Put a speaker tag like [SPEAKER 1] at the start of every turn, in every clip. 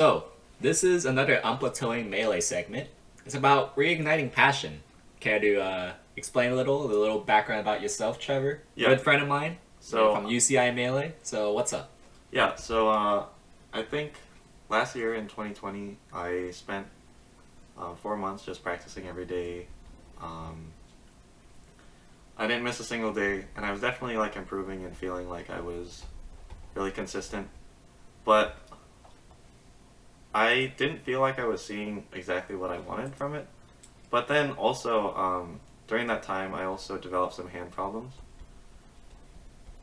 [SPEAKER 1] So, this is another unplateauing melee segment. It's about reigniting passion. Care to explain a little background about yourself, Trevor?
[SPEAKER 2] Yeah.
[SPEAKER 1] Good friend of mine.
[SPEAKER 2] So
[SPEAKER 1] From UCI Melee. So, what's up?
[SPEAKER 2] I think last year in 2020, I spent 4 months just practicing every day. Um, I didn't miss a single day, and I was definitely like improving and feeling like I was really consistent. But I didn't feel like I was seeing exactly what I wanted from it. But then also during that time, I also developed some hand problems.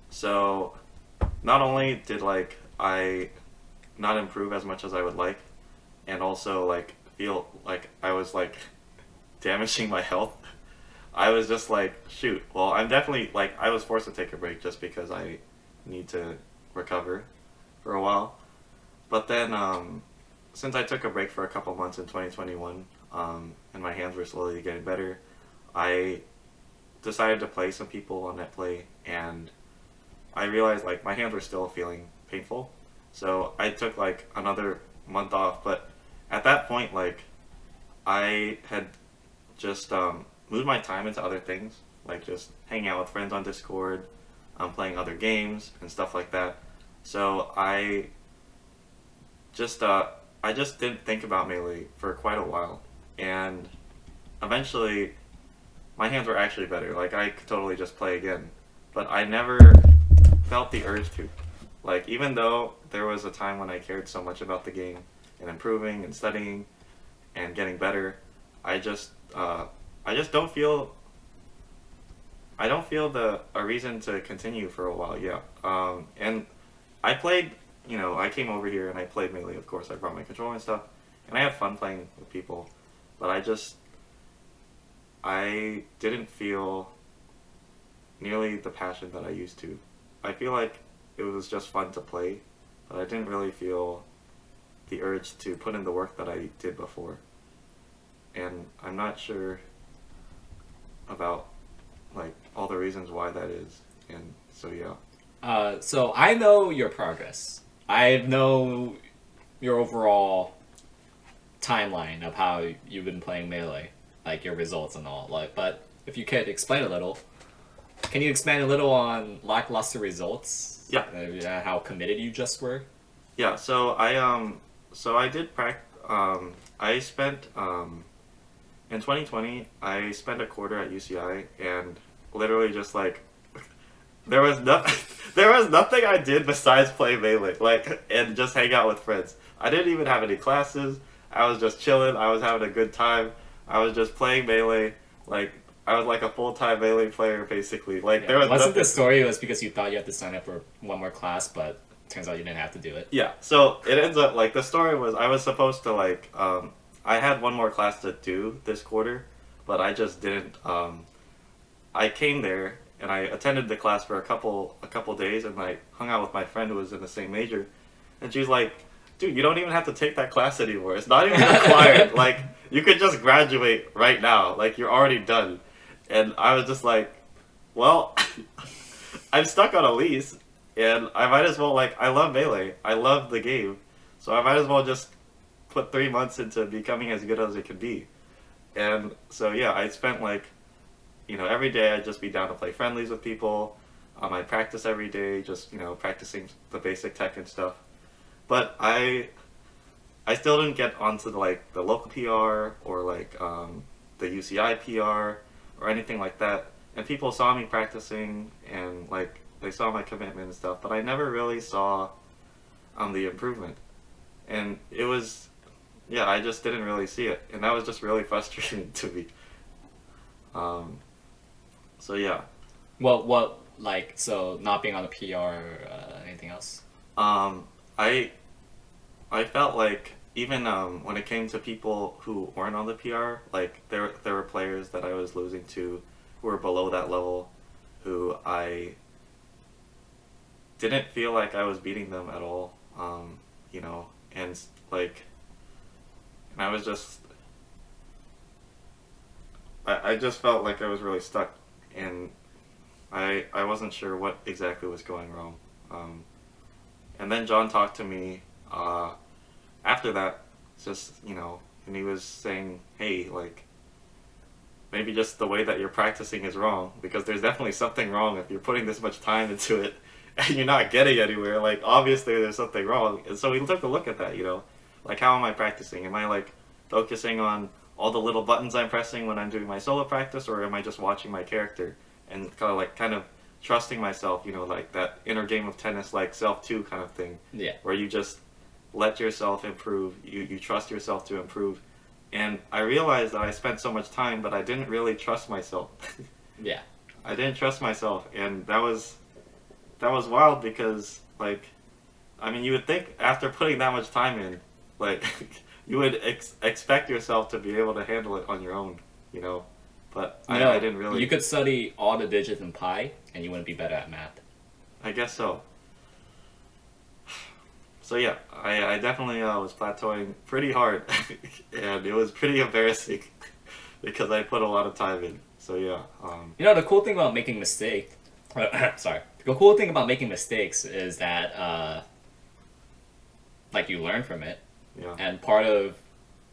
[SPEAKER 2] So not only did like I not improve as much as I would like, and also like feel like I was like damaging my health. I was just like, shoot. Well, I'm definitely like I was forced to take a break just because I need to recover for a while. But then since I took a break for a couple months in 2021, and my hands were slowly getting better, I decided to play some people on NetPlay, and I realized like my hands were still feeling painful. So I took like another month off, but at that point like I had just moved my time into other things, like just hanging out with friends on Discord, playing other games and stuff like that. So just I just didn't think about Melee for quite a while, and eventually my hands were actually better. Like I could totally just play again, but I never felt the urge to. Like even though there was a time when I cared so much about the game and improving and studying and getting better, I just I just don't feel the a reason to continue for a while. Yeah, and I played. I came over here and I played Melee. Of course, I brought my controller and stuff, and I had fun playing with people. But I didn't feel nearly the passion that I used to. I feel like it was just fun to play, but I didn't really feel the urge to put in the work that I did before. And I'm not sure about like all the reasons why that is. And so yeah.
[SPEAKER 1] So I know your progress. I know your overall timeline of how you've been playing Melee, like your results and all. Like, but if you could explain a little, can you expand a little on lackluster results?
[SPEAKER 2] Yeah.
[SPEAKER 1] How committed you just were?
[SPEAKER 2] Yeah, so I did I spent in 2020 I spent a quarter at UCI, and literally just like there was nothing there was nothing I did besides play Melee, like, and just hang out with friends. I didn't even have any classes. I was just chilling. I was having a good time. I was just playing Melee. Like I was like a full-time Melee player basically. Like there
[SPEAKER 1] Yeah.
[SPEAKER 2] was
[SPEAKER 1] Wasn't
[SPEAKER 2] nothing.
[SPEAKER 1] the story was because you thought you had to sign up for one more class, but turns out you didn't have to do it?
[SPEAKER 2] Yeah, so it ends up like the story was I was supposed to like I had one more class to do this quarter, but I just didn't. I came there and I attended the class for a couple days, and I hung out with my friend who was in the same major, and she's like, "Dude, you don't even have to take that class anymore. It's not even required. Like you could just graduate right now. Like you're already done." And I was just like, "Well, I'm stuck on a lease, and I might as well like I love Melee. I love the game, so I might as well just put 3 months into becoming as good as it could be." And so yeah, I spent like every day I'd just be down to play friendlies with people. I'd practice every day, just practicing the basic tech and stuff. But I still didn't get onto like the local PR or like the UCI PR or anything like that. And people saw me practicing, and like they saw my commitment and stuff, but I never really saw the improvement. And it was, yeah, I just didn't really see it, and that was just really frustrating to me. Um, so yeah,
[SPEAKER 1] What like so not being on the PR or anything else?
[SPEAKER 2] um, I I felt like even when it came to people who weren't on the PR, like there were players that I was losing to who were below that level, who I didn't feel like I was beating them at all. And like, and I was just I just felt like I was really stuck, and I wasn't sure what exactly was going wrong. Um, and then John talked to me after that, it's just, and he was saying, hey, like, maybe just the way that you're practicing is wrong, because there's definitely something wrong if you're putting this much time into it and you're not getting anywhere. Like, obviously there's something wrong. And so we took a look at that, like, how am I practicing? Am I like focusing on all the little buttons I'm pressing when I'm doing my solo practice, or am I just watching my character and kind of trusting myself, like that inner game of tennis, like self 2 kind of thing,
[SPEAKER 1] Yeah.
[SPEAKER 2] where you just let yourself improve, you trust yourself to improve. And I realized that I spent so much time, but I didn't really trust myself.
[SPEAKER 1] Yeah.
[SPEAKER 2] I didn't trust myself, and that was wild, because, like, I mean, you would think after putting that much time in, like, you would expect yourself to be able to handle it on your own, but I didn't really.
[SPEAKER 1] You could study all the digits in pi, and you wouldn't be better at math.
[SPEAKER 2] I guess so. So yeah, I definitely was plateauing pretty hard, and it was pretty embarrassing because I put a lot of time in. So yeah.
[SPEAKER 1] The cool thing about making mistakes, sorry, the cool thing about making mistakes is that, like, you learn from it,
[SPEAKER 2] Yeah.
[SPEAKER 1] and part of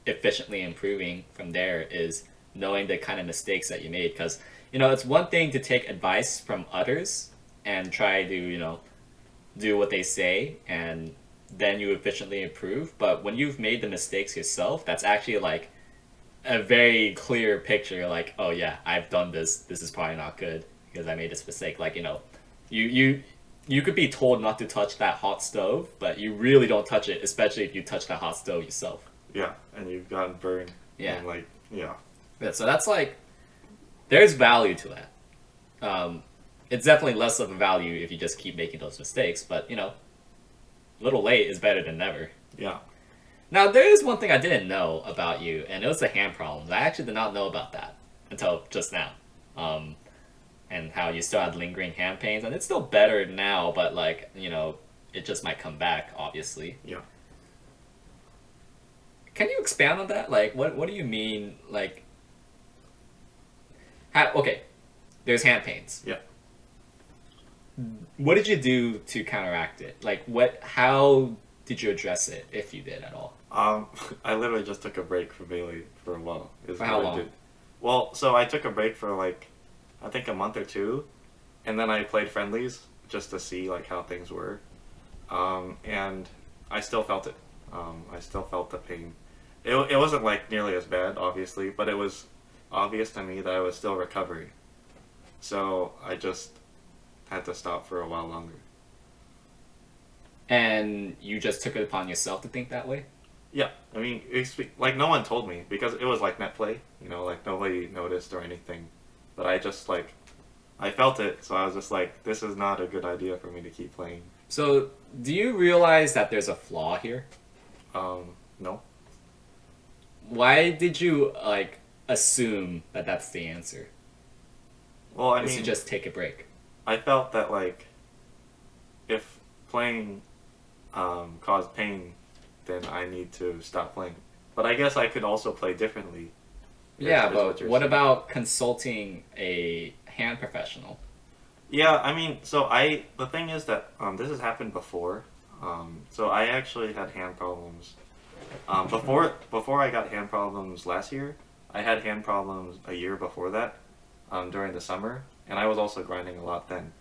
[SPEAKER 1] efficiently improving from there is knowing the kind of mistakes that you made. Because it's one thing to take advice from others and try to do what they say, and then you efficiently improve. But when you've made the mistakes yourself, that's actually like a very clear picture. Like, oh yeah, I've done this. This is probably not good because I made this mistake. Like, you could be told not to touch that hot stove, but you really don't touch it, especially if you touch that hot stove yourself.
[SPEAKER 2] Yeah, and you've gotten burned.
[SPEAKER 1] Yeah.
[SPEAKER 2] And like, yeah.
[SPEAKER 1] Yeah, so that's like, there's value to that. It's definitely less of a value if you just keep making those mistakes, but little late is better than never.
[SPEAKER 2] Yeah.
[SPEAKER 1] Now, there is one thing I didn't know about you, and it was the hand problems. I actually did not know about that until just now. And how you still had lingering hand pains, and it's still better now, but like, it just might come back, obviously.
[SPEAKER 2] Yeah.
[SPEAKER 1] Can you expand on that? Like, what do you mean, like... okay, there's hand pains.
[SPEAKER 2] Yeah.
[SPEAKER 1] What did you do to counteract it? Like, how did you address it, if you did at all?
[SPEAKER 2] I literally just took a break from Melee for a while.
[SPEAKER 1] For how long?
[SPEAKER 2] Well, so I took a break for like, I think a month or two, and then I played friendlies just to see like how things were, and I still felt it. I still felt the pain. It wasn't like nearly as bad, obviously, but it was obvious to me that I was still recovering. So I just had to stop for a while longer.
[SPEAKER 1] And you just took it upon yourself to think that way?
[SPEAKER 2] Yeah, I mean, like no one told me, because it was like net play, like nobody noticed or anything. But I just like, I felt it, so I was just like, this is not a good idea for me to keep playing.
[SPEAKER 1] So, do you realize that there's a flaw here?
[SPEAKER 2] No.
[SPEAKER 1] Why did you, like, assume that that's the answer?
[SPEAKER 2] Well, I
[SPEAKER 1] Is
[SPEAKER 2] mean,
[SPEAKER 1] to just take a break?
[SPEAKER 2] I felt that like, if playing caused pain, then I need to stop playing. But I guess I could also play differently.
[SPEAKER 1] Yeah,
[SPEAKER 2] is
[SPEAKER 1] but
[SPEAKER 2] you're
[SPEAKER 1] what
[SPEAKER 2] saying.
[SPEAKER 1] about consulting a hand professional?
[SPEAKER 2] Yeah, I mean, so the thing is that this has happened before. So I actually had hand problems. Before I got hand problems last year, I had hand problems a year before that, during the summer, and I was also grinding a lot then.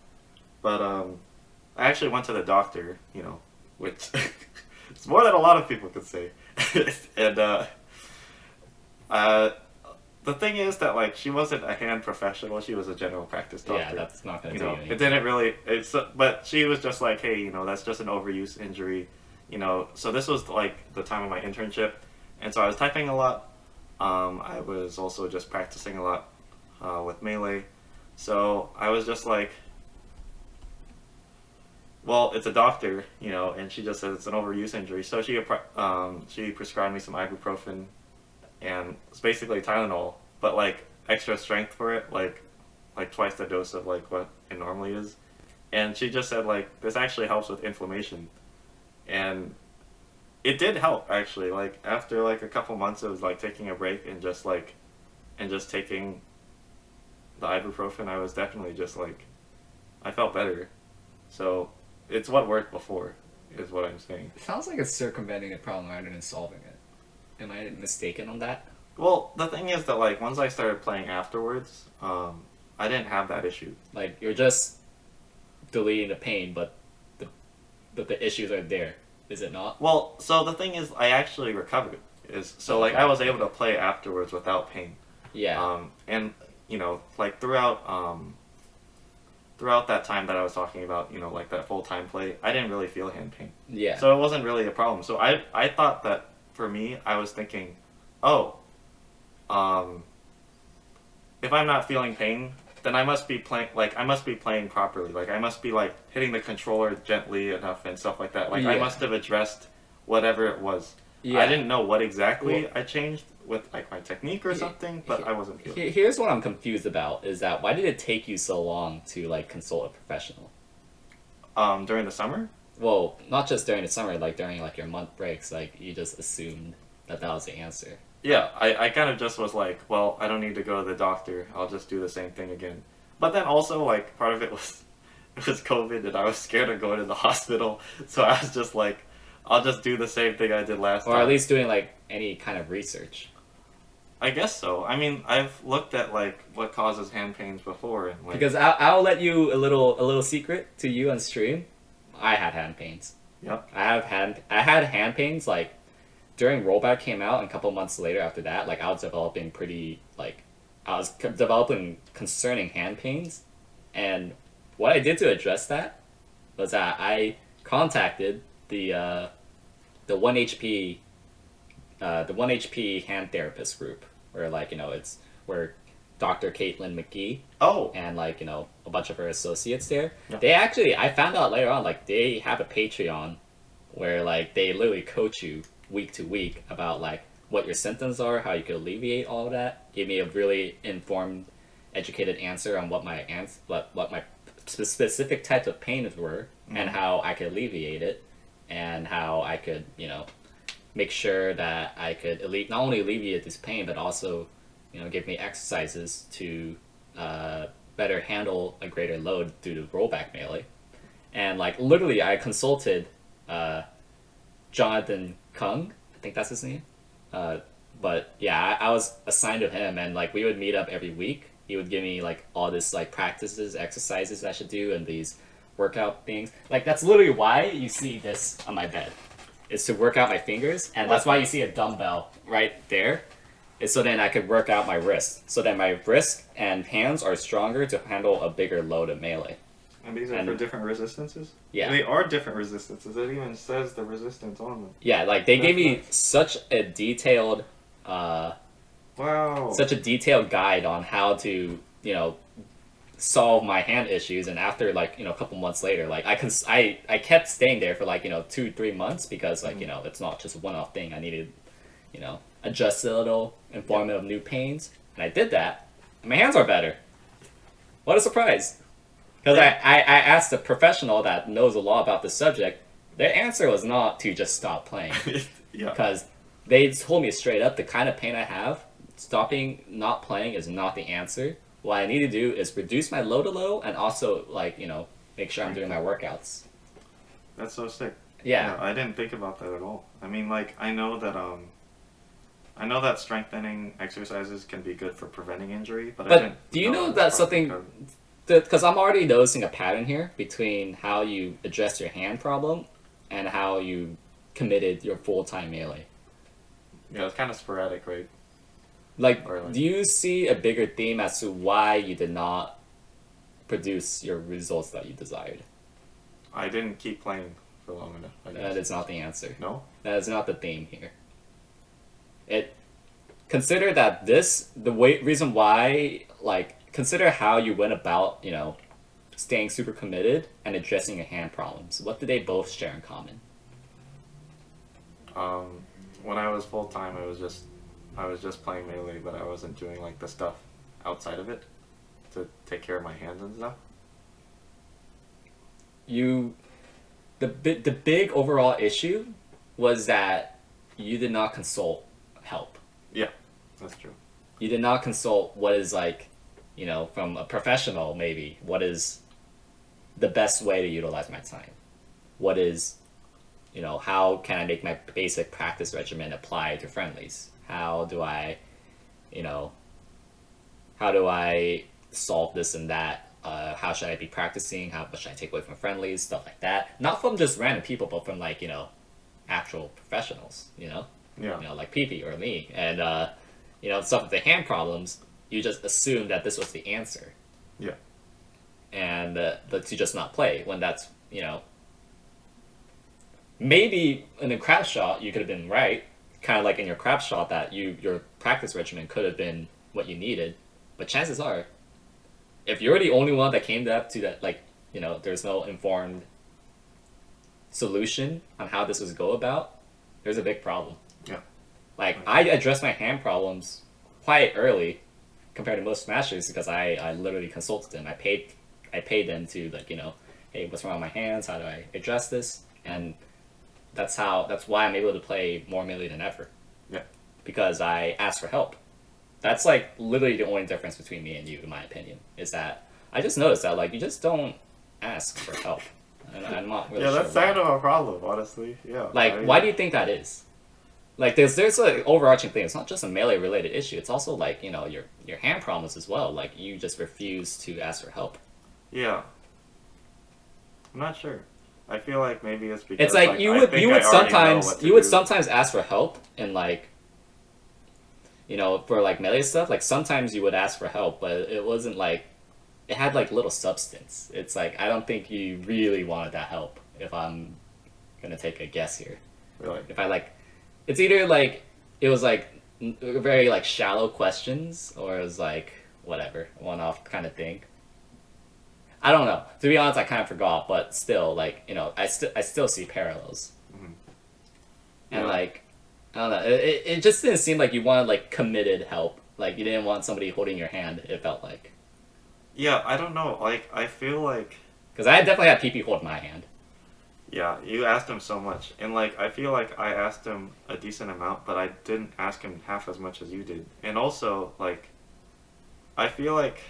[SPEAKER 2] But I actually went to the doctor, which it's more than a lot of people could say. And the thing is that like she wasn't a hand professional; she was a general practice doctor.
[SPEAKER 1] Yeah, that's not going to
[SPEAKER 2] You
[SPEAKER 1] do
[SPEAKER 2] know,
[SPEAKER 1] anything.
[SPEAKER 2] it didn't really. But she was just like, hey, that's just an overuse injury. So this was like the time of my internship, and so I was typing a lot. I was also just practicing a lot with Melee. So I was just like, well, it's a doctor, and she just said it's an overuse injury. So she prescribed me some ibuprofen, and it's basically Tylenol, but like extra strength for it, like twice the dose of like what it normally is. And she just said like this actually helps with inflammation, and it did help actually. Like after like a couple months of like taking a break and just taking the ibuprofen, I was definitely just like I felt better. So it's what worked before, is what I'm saying.
[SPEAKER 1] It sounds like it's circumventing a problem rather than solving it. Am I mistaken on that?
[SPEAKER 2] Well, the thing is that like once I started playing afterwards, I didn't have that issue.
[SPEAKER 1] Like you're just deleting the pain, but the issues are there. Is it not?
[SPEAKER 2] Well, so the thing is, I actually recovered. Is so like I was able to play afterwards without pain.
[SPEAKER 1] Yeah.
[SPEAKER 2] And you know, like throughout that time that I was talking about, you know, like that full time play, I didn't really feel hand pain.
[SPEAKER 1] Yeah.
[SPEAKER 2] So it wasn't really a problem. So I thought that for me, I was thinking, oh, if I'm not feeling pain, then I must be playing properly. Like I must be like hitting the controller gently enough and stuff like that. Like I
[SPEAKER 1] Yeah.
[SPEAKER 2] must have addressed whatever it was.
[SPEAKER 1] Yeah.
[SPEAKER 2] I didn't know what exactly I changed with like my technique or something, but I wasn't feeling it.
[SPEAKER 1] Here's what I'm confused about: is that why did it take you so long to like consult a professional?
[SPEAKER 2] During the summer?
[SPEAKER 1] Well, not just during the summer, like during like your month breaks, like you just assumed that was the answer.
[SPEAKER 2] Yeah, I kind of just was like, well, I don't need to go to the doctor. I'll just do the same thing again. But then also, like, part of it was COVID, and I was scared of going to the hospital. So I was just like, I'll just do the same thing I did last time.
[SPEAKER 1] Or at least doing like any kind of research.
[SPEAKER 2] I guess so. I mean, I've looked at like what causes hand pains before, and like
[SPEAKER 1] Because I'll let you a little secret to you on stream. I had hand pains.
[SPEAKER 2] Yep.
[SPEAKER 1] I had hand pains like during rollback came out, and a couple months later after that, like I was developing developing concerning hand pains, and what I did to address that was that I contacted the 1 HP the 1 HP hand therapist group, where like it's where Dr. Caitlin McGee
[SPEAKER 2] oh,
[SPEAKER 1] and like a bunch of her associates there.
[SPEAKER 2] Yeah.
[SPEAKER 1] They actually, I found out later on, like they have a Patreon where like they literally coach you week to week about like what your symptoms are, how you could alleviate all of that. Give me a really informed, educated answer on what my what my specific types of pains were, and how I could alleviate it, and how I could make sure that I could not only alleviate this pain, but also give me exercises to better handle a greater load due to rollback melee. And like literally I consulted Jonathan Kung, I think that's his name. But yeah, I was assigned to him, and like we would meet up every week. He would give me like all this like practices, exercises I should do, and these workout things. Like that's literally why you see this on my bed. It's to work out my fingers, and that's why you see a dumbbell right there. Is so then I could work out my wrist. So then my wrist and hands are stronger to handle a bigger load of melee.
[SPEAKER 2] and these are for different resistances?
[SPEAKER 1] Yeah.
[SPEAKER 2] They are different resistances. It even says the resistance on them.
[SPEAKER 1] Yeah, like they gave me such a detailed
[SPEAKER 2] Wow.
[SPEAKER 1] such a detailed guide on how to, solve my hand issues. And after like, a couple months later, like I kept staying there for like, 2-3 months because like, it's not just a one-off thing. I needed, adjust a little, inform me of new pains. And I did that. And my hands are better. What a surprise. Because I asked a professional that knows a lot about the subject. Their answer was not to just stop playing.
[SPEAKER 2] Yeah.
[SPEAKER 1] Because they told me straight up, the kind of pain I have, stopping not playing is not the answer. What I need to do is reduce my load a little, and also like make sure I'm doing my workouts.
[SPEAKER 2] That's so sick.
[SPEAKER 1] Yeah.
[SPEAKER 2] I didn't think about that at all. I mean, like I know that strengthening exercises can be good for preventing injury, but I didn't
[SPEAKER 1] do you know
[SPEAKER 2] that's
[SPEAKER 1] that's
[SPEAKER 2] probably
[SPEAKER 1] something? Because I'm already noticing a pattern here between how you address your hand problem and how you committed your full-time melee.
[SPEAKER 2] Yeah, it's kind of sporadic, right?
[SPEAKER 1] Like,
[SPEAKER 2] Or, like-
[SPEAKER 1] do you see a bigger theme as to why you did not produce your results that you desired?
[SPEAKER 2] I didn't keep playing for long enough, I guess.
[SPEAKER 1] That is not the answer.
[SPEAKER 2] No?
[SPEAKER 1] That is not the theme here. Consider that reason why, like, consider how you went about, staying super committed and addressing your hand problems. What do they both share in common?
[SPEAKER 2] When I was full time, I was just playing melee, but I wasn't doing like the stuff outside of it to take care of my hands and stuff.
[SPEAKER 1] The big overall issue was that you did not consult help.
[SPEAKER 2] Yeah, that's true.
[SPEAKER 1] You did not consult what is like, from a professional maybe, what is the best way to utilize my time? What is you know, how can I make my basic practice regimen apply to friendlies? How do I, you know, how do I solve this and that? How should I be practicing? How much should I take away from friendlies? Stuff like that. Not from just random people, but from like, you know, actual professionals, you know?
[SPEAKER 2] Yeah.
[SPEAKER 1] You know, like PP or me. And, you know, stuff with the hand problems, you just assume that this was the answer.
[SPEAKER 2] Yeah.
[SPEAKER 1] And to just not play when that's, you know, maybe in a crab shot you could have been right, kind of like in your crab shot that your practice regimen could have been what you needed, but chances are, if you're the only one that came up to that, like, you know, there's no informed solution on how this was go about, there's a big problem.
[SPEAKER 2] Yeah.
[SPEAKER 1] Like, I addressed my hand problems quite early compared to most smashers because I literally consulted them. I paid them to, like, you know, hey, what's wrong with my hands? How do I address this? And that's why I'm able to play more melee than ever.
[SPEAKER 2] Yeah.
[SPEAKER 1] Because I asked for help. That's like literally the only difference between me and you, in my opinion, is that I just noticed that like you just don't ask for help. And I'm not really
[SPEAKER 2] Yeah,
[SPEAKER 1] sure
[SPEAKER 2] that's
[SPEAKER 1] why.
[SPEAKER 2] kind of a problem, honestly. Yeah.
[SPEAKER 1] Like,
[SPEAKER 2] I mean,
[SPEAKER 1] why do you think that is? Like, there's an overarching thing. It's not just a melee related issue. It's also like, you know, your hand problems as well. Like, you just refuse to ask for help.
[SPEAKER 2] Yeah. I'm not sure. I feel like maybe it's because
[SPEAKER 1] It's like
[SPEAKER 2] I
[SPEAKER 1] you
[SPEAKER 2] think
[SPEAKER 1] would
[SPEAKER 2] I already know
[SPEAKER 1] sometimes
[SPEAKER 2] what to
[SPEAKER 1] you would
[SPEAKER 2] do.
[SPEAKER 1] sometimes ask for help in like, you know, for like melee stuff. Like sometimes you would ask for help, but it wasn't like it had like little substance. It's like I don't think you really wanted that help. If I'm gonna take a guess here,
[SPEAKER 2] Really.
[SPEAKER 1] if I like, it's either like it was like very like shallow questions, or it was like whatever one off kind of thing. I don't know. To be honest, I kind of forgot, but still, like, you know, I still see parallels. And
[SPEAKER 2] Yeah.
[SPEAKER 1] like, I don't know. It just didn't seem like you wanted like committed help. Like you didn't want somebody holding your hand. It felt like
[SPEAKER 2] Yeah, I don't know. Like, I feel like,
[SPEAKER 1] because I definitely had PP hold my hand.
[SPEAKER 2] yeah, you asked him so much, and like, I feel like I asked him a decent amount, but I didn't ask him half as much as you did. And also, like, I feel like,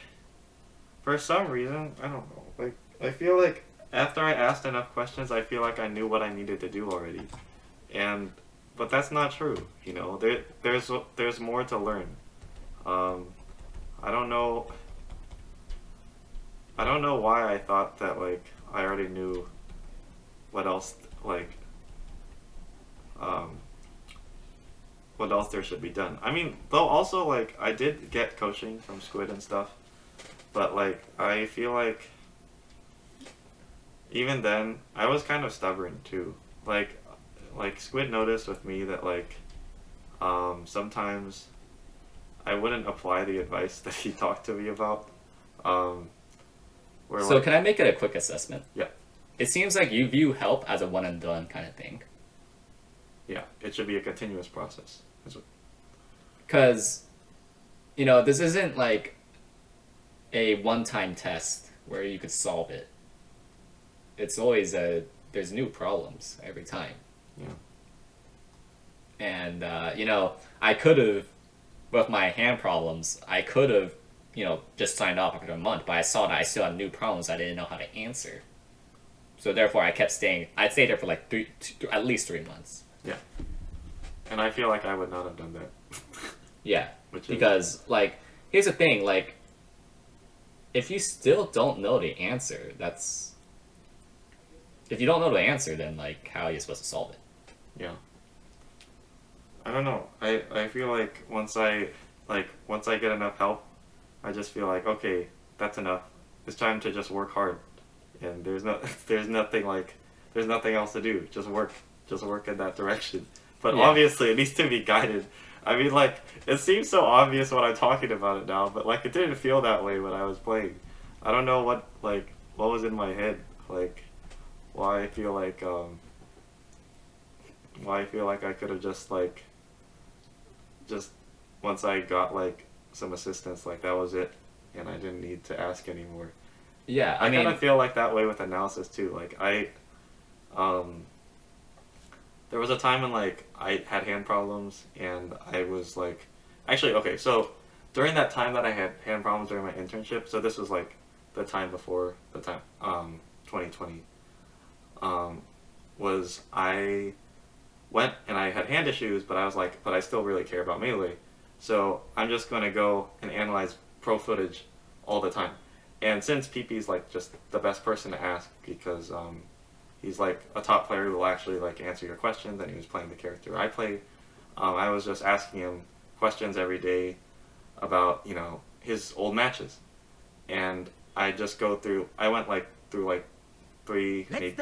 [SPEAKER 2] for some reason, I don't know. Like, I feel like after I asked enough questions, I feel like I knew what I needed to do already, and but that's not true. You know, there's more to learn. Um, I don't know. I don't know why I thought that like I already knew what else like um, what else there should be done. I mean, though also like I did get coaching from Squid and stuff, but like I feel like even then I was kind of stubborn too. Like Squid noticed with me that like sometimes I wouldn't apply the advice that he talked to me about. Um, where
[SPEAKER 1] So
[SPEAKER 2] like
[SPEAKER 1] can I make it a quick assessment?
[SPEAKER 2] yeah.
[SPEAKER 1] It seems like you view help as a one and done kind of thing.
[SPEAKER 2] Yeah, it should be a continuous process. That's what-
[SPEAKER 1] Because, you know, this isn't like a one time test where you could solve it. It's always there's new problems every time.
[SPEAKER 2] Yeah.
[SPEAKER 1] And, you know, I could have, with my hand problems, I could have, you know, just signed off after a month, but I saw that I still had new problems I didn't know how to answer. So therefore, I kept staying. I stayed there for like at least 3 months.
[SPEAKER 2] Yeah. And I feel like I would not have done that.
[SPEAKER 1] Yeah,
[SPEAKER 2] Which is-
[SPEAKER 1] because like here's the thing, like if you still don't know the answer, that's if you don't know the answer, then like how are you supposed to solve it?
[SPEAKER 2] Yeah. I don't know. I feel like once I get enough help, I just feel like okay, that's enough. It's time to just work hard. And there's nothing else to do. Just work in that direction. But
[SPEAKER 1] Yeah.
[SPEAKER 2] obviously it needs to be guided. I mean like it seems so obvious when I'm talking about it now, but like it didn't feel that way when I was playing. I don't know what was in my head, like why I feel like I could have just once I got like some assistance, like that was it, and I didn't need to ask anymore.
[SPEAKER 1] Yeah,
[SPEAKER 2] I
[SPEAKER 1] I mean,
[SPEAKER 2] kind of feel like that way with analysis too. Like there was a time when like I had hand problems, and I was like, actually okay. So during that time that I had hand problems during my internship, so this was like the time before the time 2020. was I went and I had hand issues, but I was like, but I still really care about Melee. So I'm just going to go and analyze pro footage all the time. And since PP's like just the best person to ask because he's like a top player who will actually like answer your questions, and he was playing the character I play, I was just asking him questions every day about, you know, his old matches. And I just go through, I went like through like three, maybe,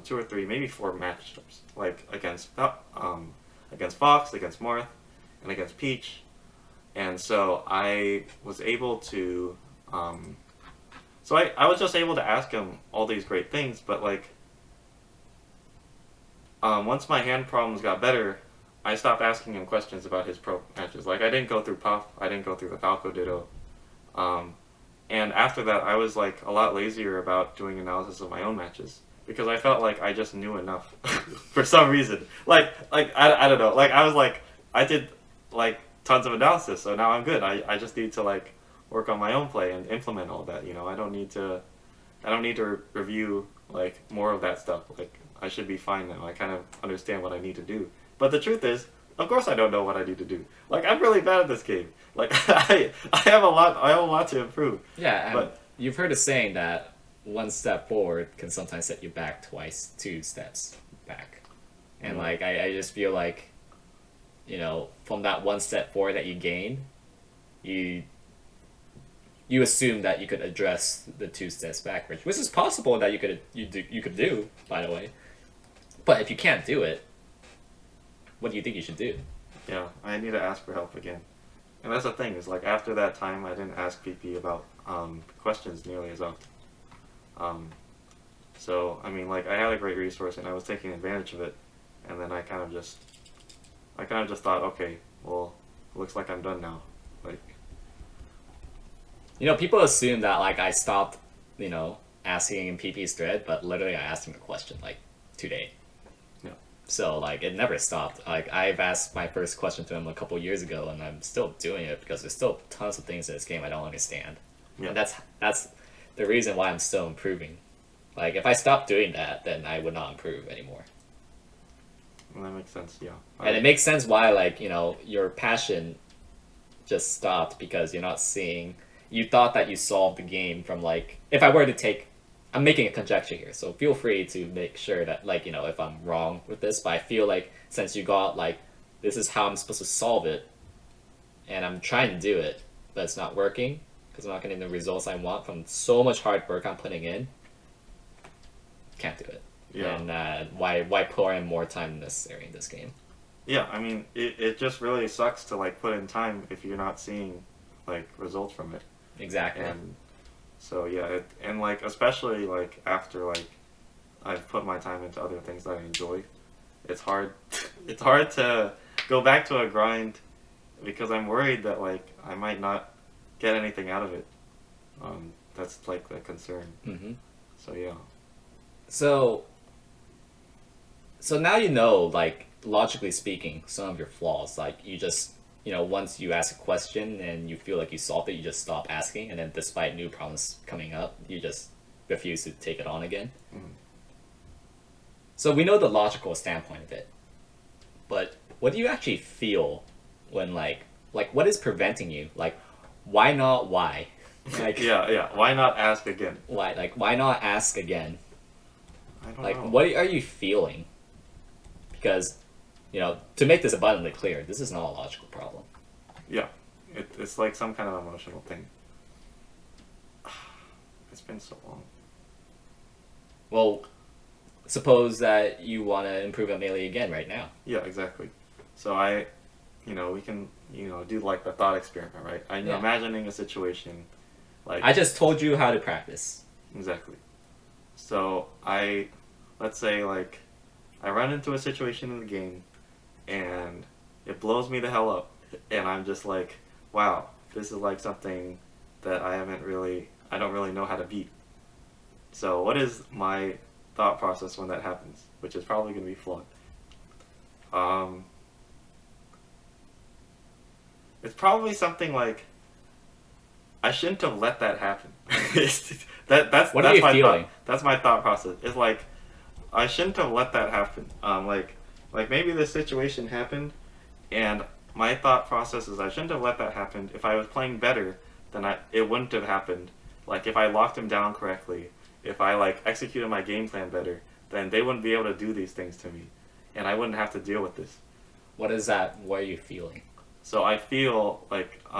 [SPEAKER 2] two or three, maybe four matchups, like against Fox, against Marth, and against Peach. And so I was able to, I was just able to ask him all these great things, but like, once my hand problems got better, I stopped asking him questions about his pro matches. Like, I didn't go through Puff, I didn't go through the Falco Ditto. And after that, I was like a lot lazier about doing analysis of my own matches because I felt like I just knew enough for some reason. I don't know. Like, I was like, I did like tons of analysis, so now I'm good. I just need to like work on my own play and implement all that. You know, I don't need to review like more of that stuff. Like, I should be fine now. I kind of understand what I need to do. But the truth is, of course I don't know what I need to do. Like, I'm really bad at this game. Like, I have a lot to improve.
[SPEAKER 1] Yeah,
[SPEAKER 2] but
[SPEAKER 1] you've heard a saying that one step forward can sometimes set you back twice, 2 steps back. And like I just feel like, you know, from that one step forward that you gain, you assume that you could address the 2 steps backwards, which is possible that you could do, by the way. But if you can't do it, what do you think you should do?
[SPEAKER 2] Yeah, I need to ask for help again. And that's the thing, is like after that time I didn't ask PP about questions nearly as often. So I mean, like, I had a great resource and I was taking advantage of it, and then I kind of just thought, okay, well, it looks like I'm done now. Like,
[SPEAKER 1] you know, people assume that like I stopped, you know, asking in PP's thread, but literally I asked him a question like today. So, like, it never stopped. Like, I've asked my first question to him a couple years ago, and I'm still doing it because there's still tons of things in this game I don't understand. Yeah. And that's the reason why I'm still improving. Like, if I stopped doing that, then I would not improve anymore.
[SPEAKER 2] Well, that makes sense, yeah.
[SPEAKER 1] And it makes sense why, like, you know, your passion just stopped because you're not seeing... You thought that you solved the game from, like... If I were to take... I'm making a conjecture here, so feel free to make sure that, like, you know, if I'm wrong with this, but I feel like since you got, like, this is how I'm supposed to solve it, and I'm trying to do it, but it's not working, because I'm not getting the results I want from so much hard work I'm putting in, can't do it.
[SPEAKER 2] Yeah.
[SPEAKER 1] And why pour in more time than necessary in this game?
[SPEAKER 2] Yeah, I mean, it just really sucks to, like, put in time if you're not seeing, like, results from it.
[SPEAKER 1] Exactly.
[SPEAKER 2] And so yeah, and like especially like after like I've put my time into other things that I enjoy, it's hard it's hard to go back to a grind because I'm worried that like I might not get anything out of it. That's like the concern.
[SPEAKER 1] Mm-hmm.
[SPEAKER 2] So yeah.
[SPEAKER 1] So now you know, like, logically speaking, some of your flaws. Like, you just, you know, once you ask a question and you feel like you solved it, you just stop asking, and then despite new problems coming up, you just refuse to take it on again.
[SPEAKER 2] Mm-hmm.
[SPEAKER 1] So we know the logical standpoint of it, but what do you actually feel when, like what is preventing you? Like, why not why? Like,
[SPEAKER 2] yeah, why not ask again?
[SPEAKER 1] Why not ask again?
[SPEAKER 2] I don't
[SPEAKER 1] like,
[SPEAKER 2] know.
[SPEAKER 1] what are you feeling? Because, you know, to make this abundantly clear, this is not a logical problem.
[SPEAKER 2] Yeah, it's like some kind of emotional thing. It's been so long.
[SPEAKER 1] Well, suppose that you want to improve at Melee again right now.
[SPEAKER 2] Yeah, exactly. So we can, do like the thought experiment, right? I'm imagining a situation, like...
[SPEAKER 1] I just told you how to practice.
[SPEAKER 2] Exactly. So let's say, like, I run into a situation in the game, and it blows me the hell up, and I'm just like, wow, this is like something that I don't really know how to beat. So what is my thought process when that happens? Which is probably going to be flawed. It's probably something like, I shouldn't have let that happen. That's
[SPEAKER 1] What are you
[SPEAKER 2] my
[SPEAKER 1] feeling?
[SPEAKER 2] That's my thought process. It's like, I shouldn't have let that happen. Like maybe this situation happened, and my thought process is I shouldn't have let that happen. If I was playing better, then it wouldn't have happened. Like if I locked him down correctly, if I like executed my game plan better, then they wouldn't be able to do these things to me, and I wouldn't have to deal with this.
[SPEAKER 1] What is that? What are you feeling?
[SPEAKER 2] So I feel like, do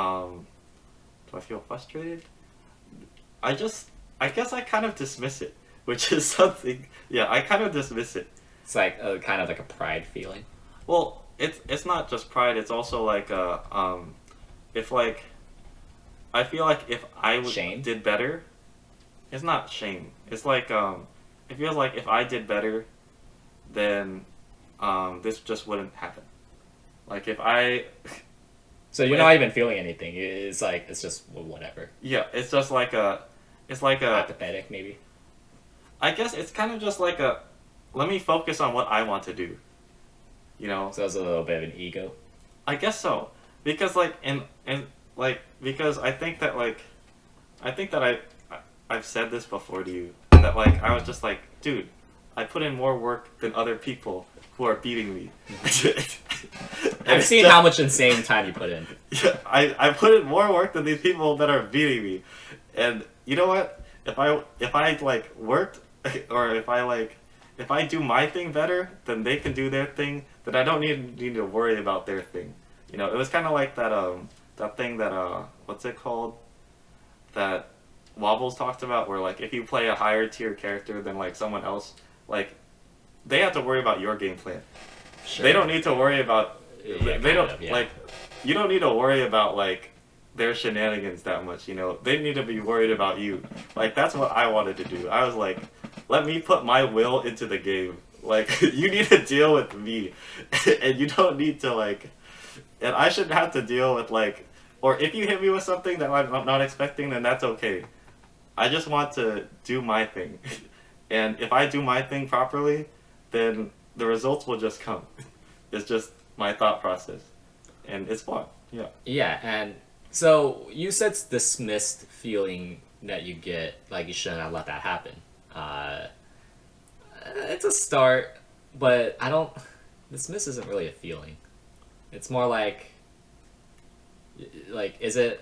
[SPEAKER 2] I feel frustrated? I guess I kind of dismiss it, which is something. Yeah, I kind of dismiss it.
[SPEAKER 1] It's like kind of like a pride feeling.
[SPEAKER 2] Well, it's not just pride. It's also like if like, I feel like if
[SPEAKER 1] Shame?
[SPEAKER 2] did better, it's not shame. It's like it feels like if I did better, then this just wouldn't happen. Like if I
[SPEAKER 1] So you're not even feeling anything. It's like it's just whatever.
[SPEAKER 2] yeah, it's just like it's like a
[SPEAKER 1] Apathetic, maybe.
[SPEAKER 2] I guess it's kind of just like a let me focus on what I want to do. You know?
[SPEAKER 1] So it's a little bit of an ego.
[SPEAKER 2] I guess so. Because like and like because I think that I've said this before to you that like I was just like, dude, I put in more work than other people who are beating me.
[SPEAKER 1] I've seen how much insane time you put in.
[SPEAKER 2] Yeah, I put in more work than these people that are beating me. And you know what? If I like worked or if I do my thing better, then they can do their thing. Then I don't need to worry about their thing. You know, it was kind of like that thing that what's it called? That Wobbles talked about, where like if you play a higher tier character than like someone else, like they have to worry about your game plan.
[SPEAKER 1] Sure.
[SPEAKER 2] They don't need to worry about.
[SPEAKER 1] Yeah,
[SPEAKER 2] they don't
[SPEAKER 1] yeah.
[SPEAKER 2] like. You don't need to worry about like their shenanigans that much. You know, they need to be worried about you. Like that's what I wanted to do. I was like, let me put my will into the game. Like you need to deal with me, and you don't need to like. And I shouldn't have to deal with like. Or if you hit me with something that I'm not expecting, then that's okay. I just want to do my thing. And if I do my thing properly, then the results will just come. It's just my thought process. And it's fun. Yeah.
[SPEAKER 1] Yeah, and so you said it's dismissed feeling that you get, like you shouldn't have let that happen. It's a start, but I don't. Dismiss isn't really a feeling. It's more like is it?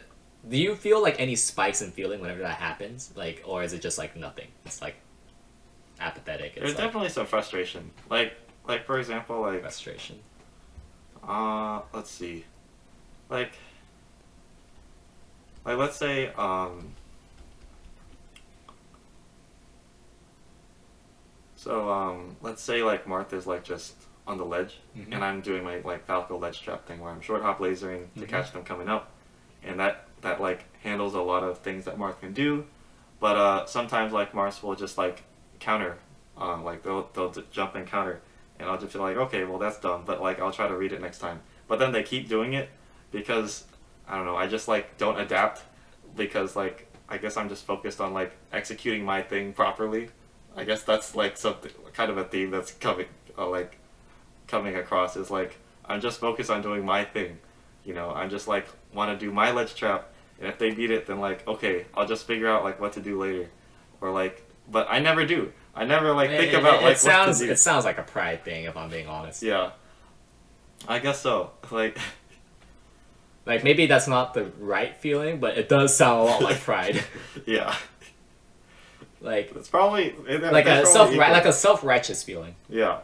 [SPEAKER 1] Do you feel like any spikes in feeling whenever that happens? Like, or is it just like nothing? It's like apathetic. It's
[SPEAKER 2] There's
[SPEAKER 1] like
[SPEAKER 2] definitely some frustration. Like for example, like
[SPEAKER 1] frustration.
[SPEAKER 2] let's see. Like let's say let's say like Martha's like just on the ledge,
[SPEAKER 1] Mhm.
[SPEAKER 2] and I'm doing my like Falco ledge trap thing where I'm short hop lasering to
[SPEAKER 1] Mhm.
[SPEAKER 2] catch them coming up, and that like handles a lot of things that Marth can do, but sometimes like Marth will just like counter, like they'll jump and counter, and I'll just feel like okay, well that's dumb, but like I'll try to read it next time. But then they keep doing it because I don't know, I just like don't adapt because like I guess I'm just focused on like executing my thing properly. I guess that's like something kind of a theme that's coming across is like I'm just focused on doing my thing. You know, I'm just like want to do my ledge trap, and if they beat it, then like okay, I'll just figure out like what to do later, or like. But I never do. I never like think about like what to do.
[SPEAKER 1] It sounds like a pride thing, if I'm being honest.
[SPEAKER 2] Yeah, I guess so. Like,
[SPEAKER 1] Like maybe that's not the right feeling, but it does sound a lot like pride.
[SPEAKER 2] yeah,
[SPEAKER 1] Like
[SPEAKER 2] it's probably
[SPEAKER 1] like a self-righteous feeling.
[SPEAKER 2] Yeah,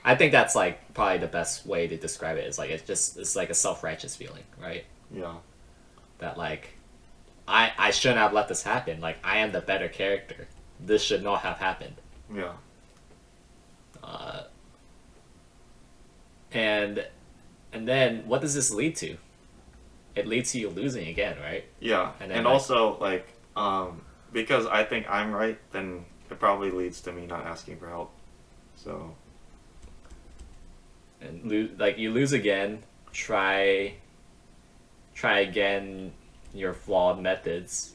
[SPEAKER 1] I think that's like probably the best way to describe it. Is like it's like a self-righteous feeling, right?
[SPEAKER 2] yeah,
[SPEAKER 1] That like I shouldn't have let this happen. Like I am the better character. This should not have happened.
[SPEAKER 2] yeah,
[SPEAKER 1] And then what does this lead to? It leads to you losing again, right?
[SPEAKER 2] yeah.
[SPEAKER 1] And
[SPEAKER 2] And,
[SPEAKER 1] then, like-
[SPEAKER 2] also like because I think I'm right, then it probably leads to me not asking for help. So
[SPEAKER 1] And like you lose again. Try again your flawed methods.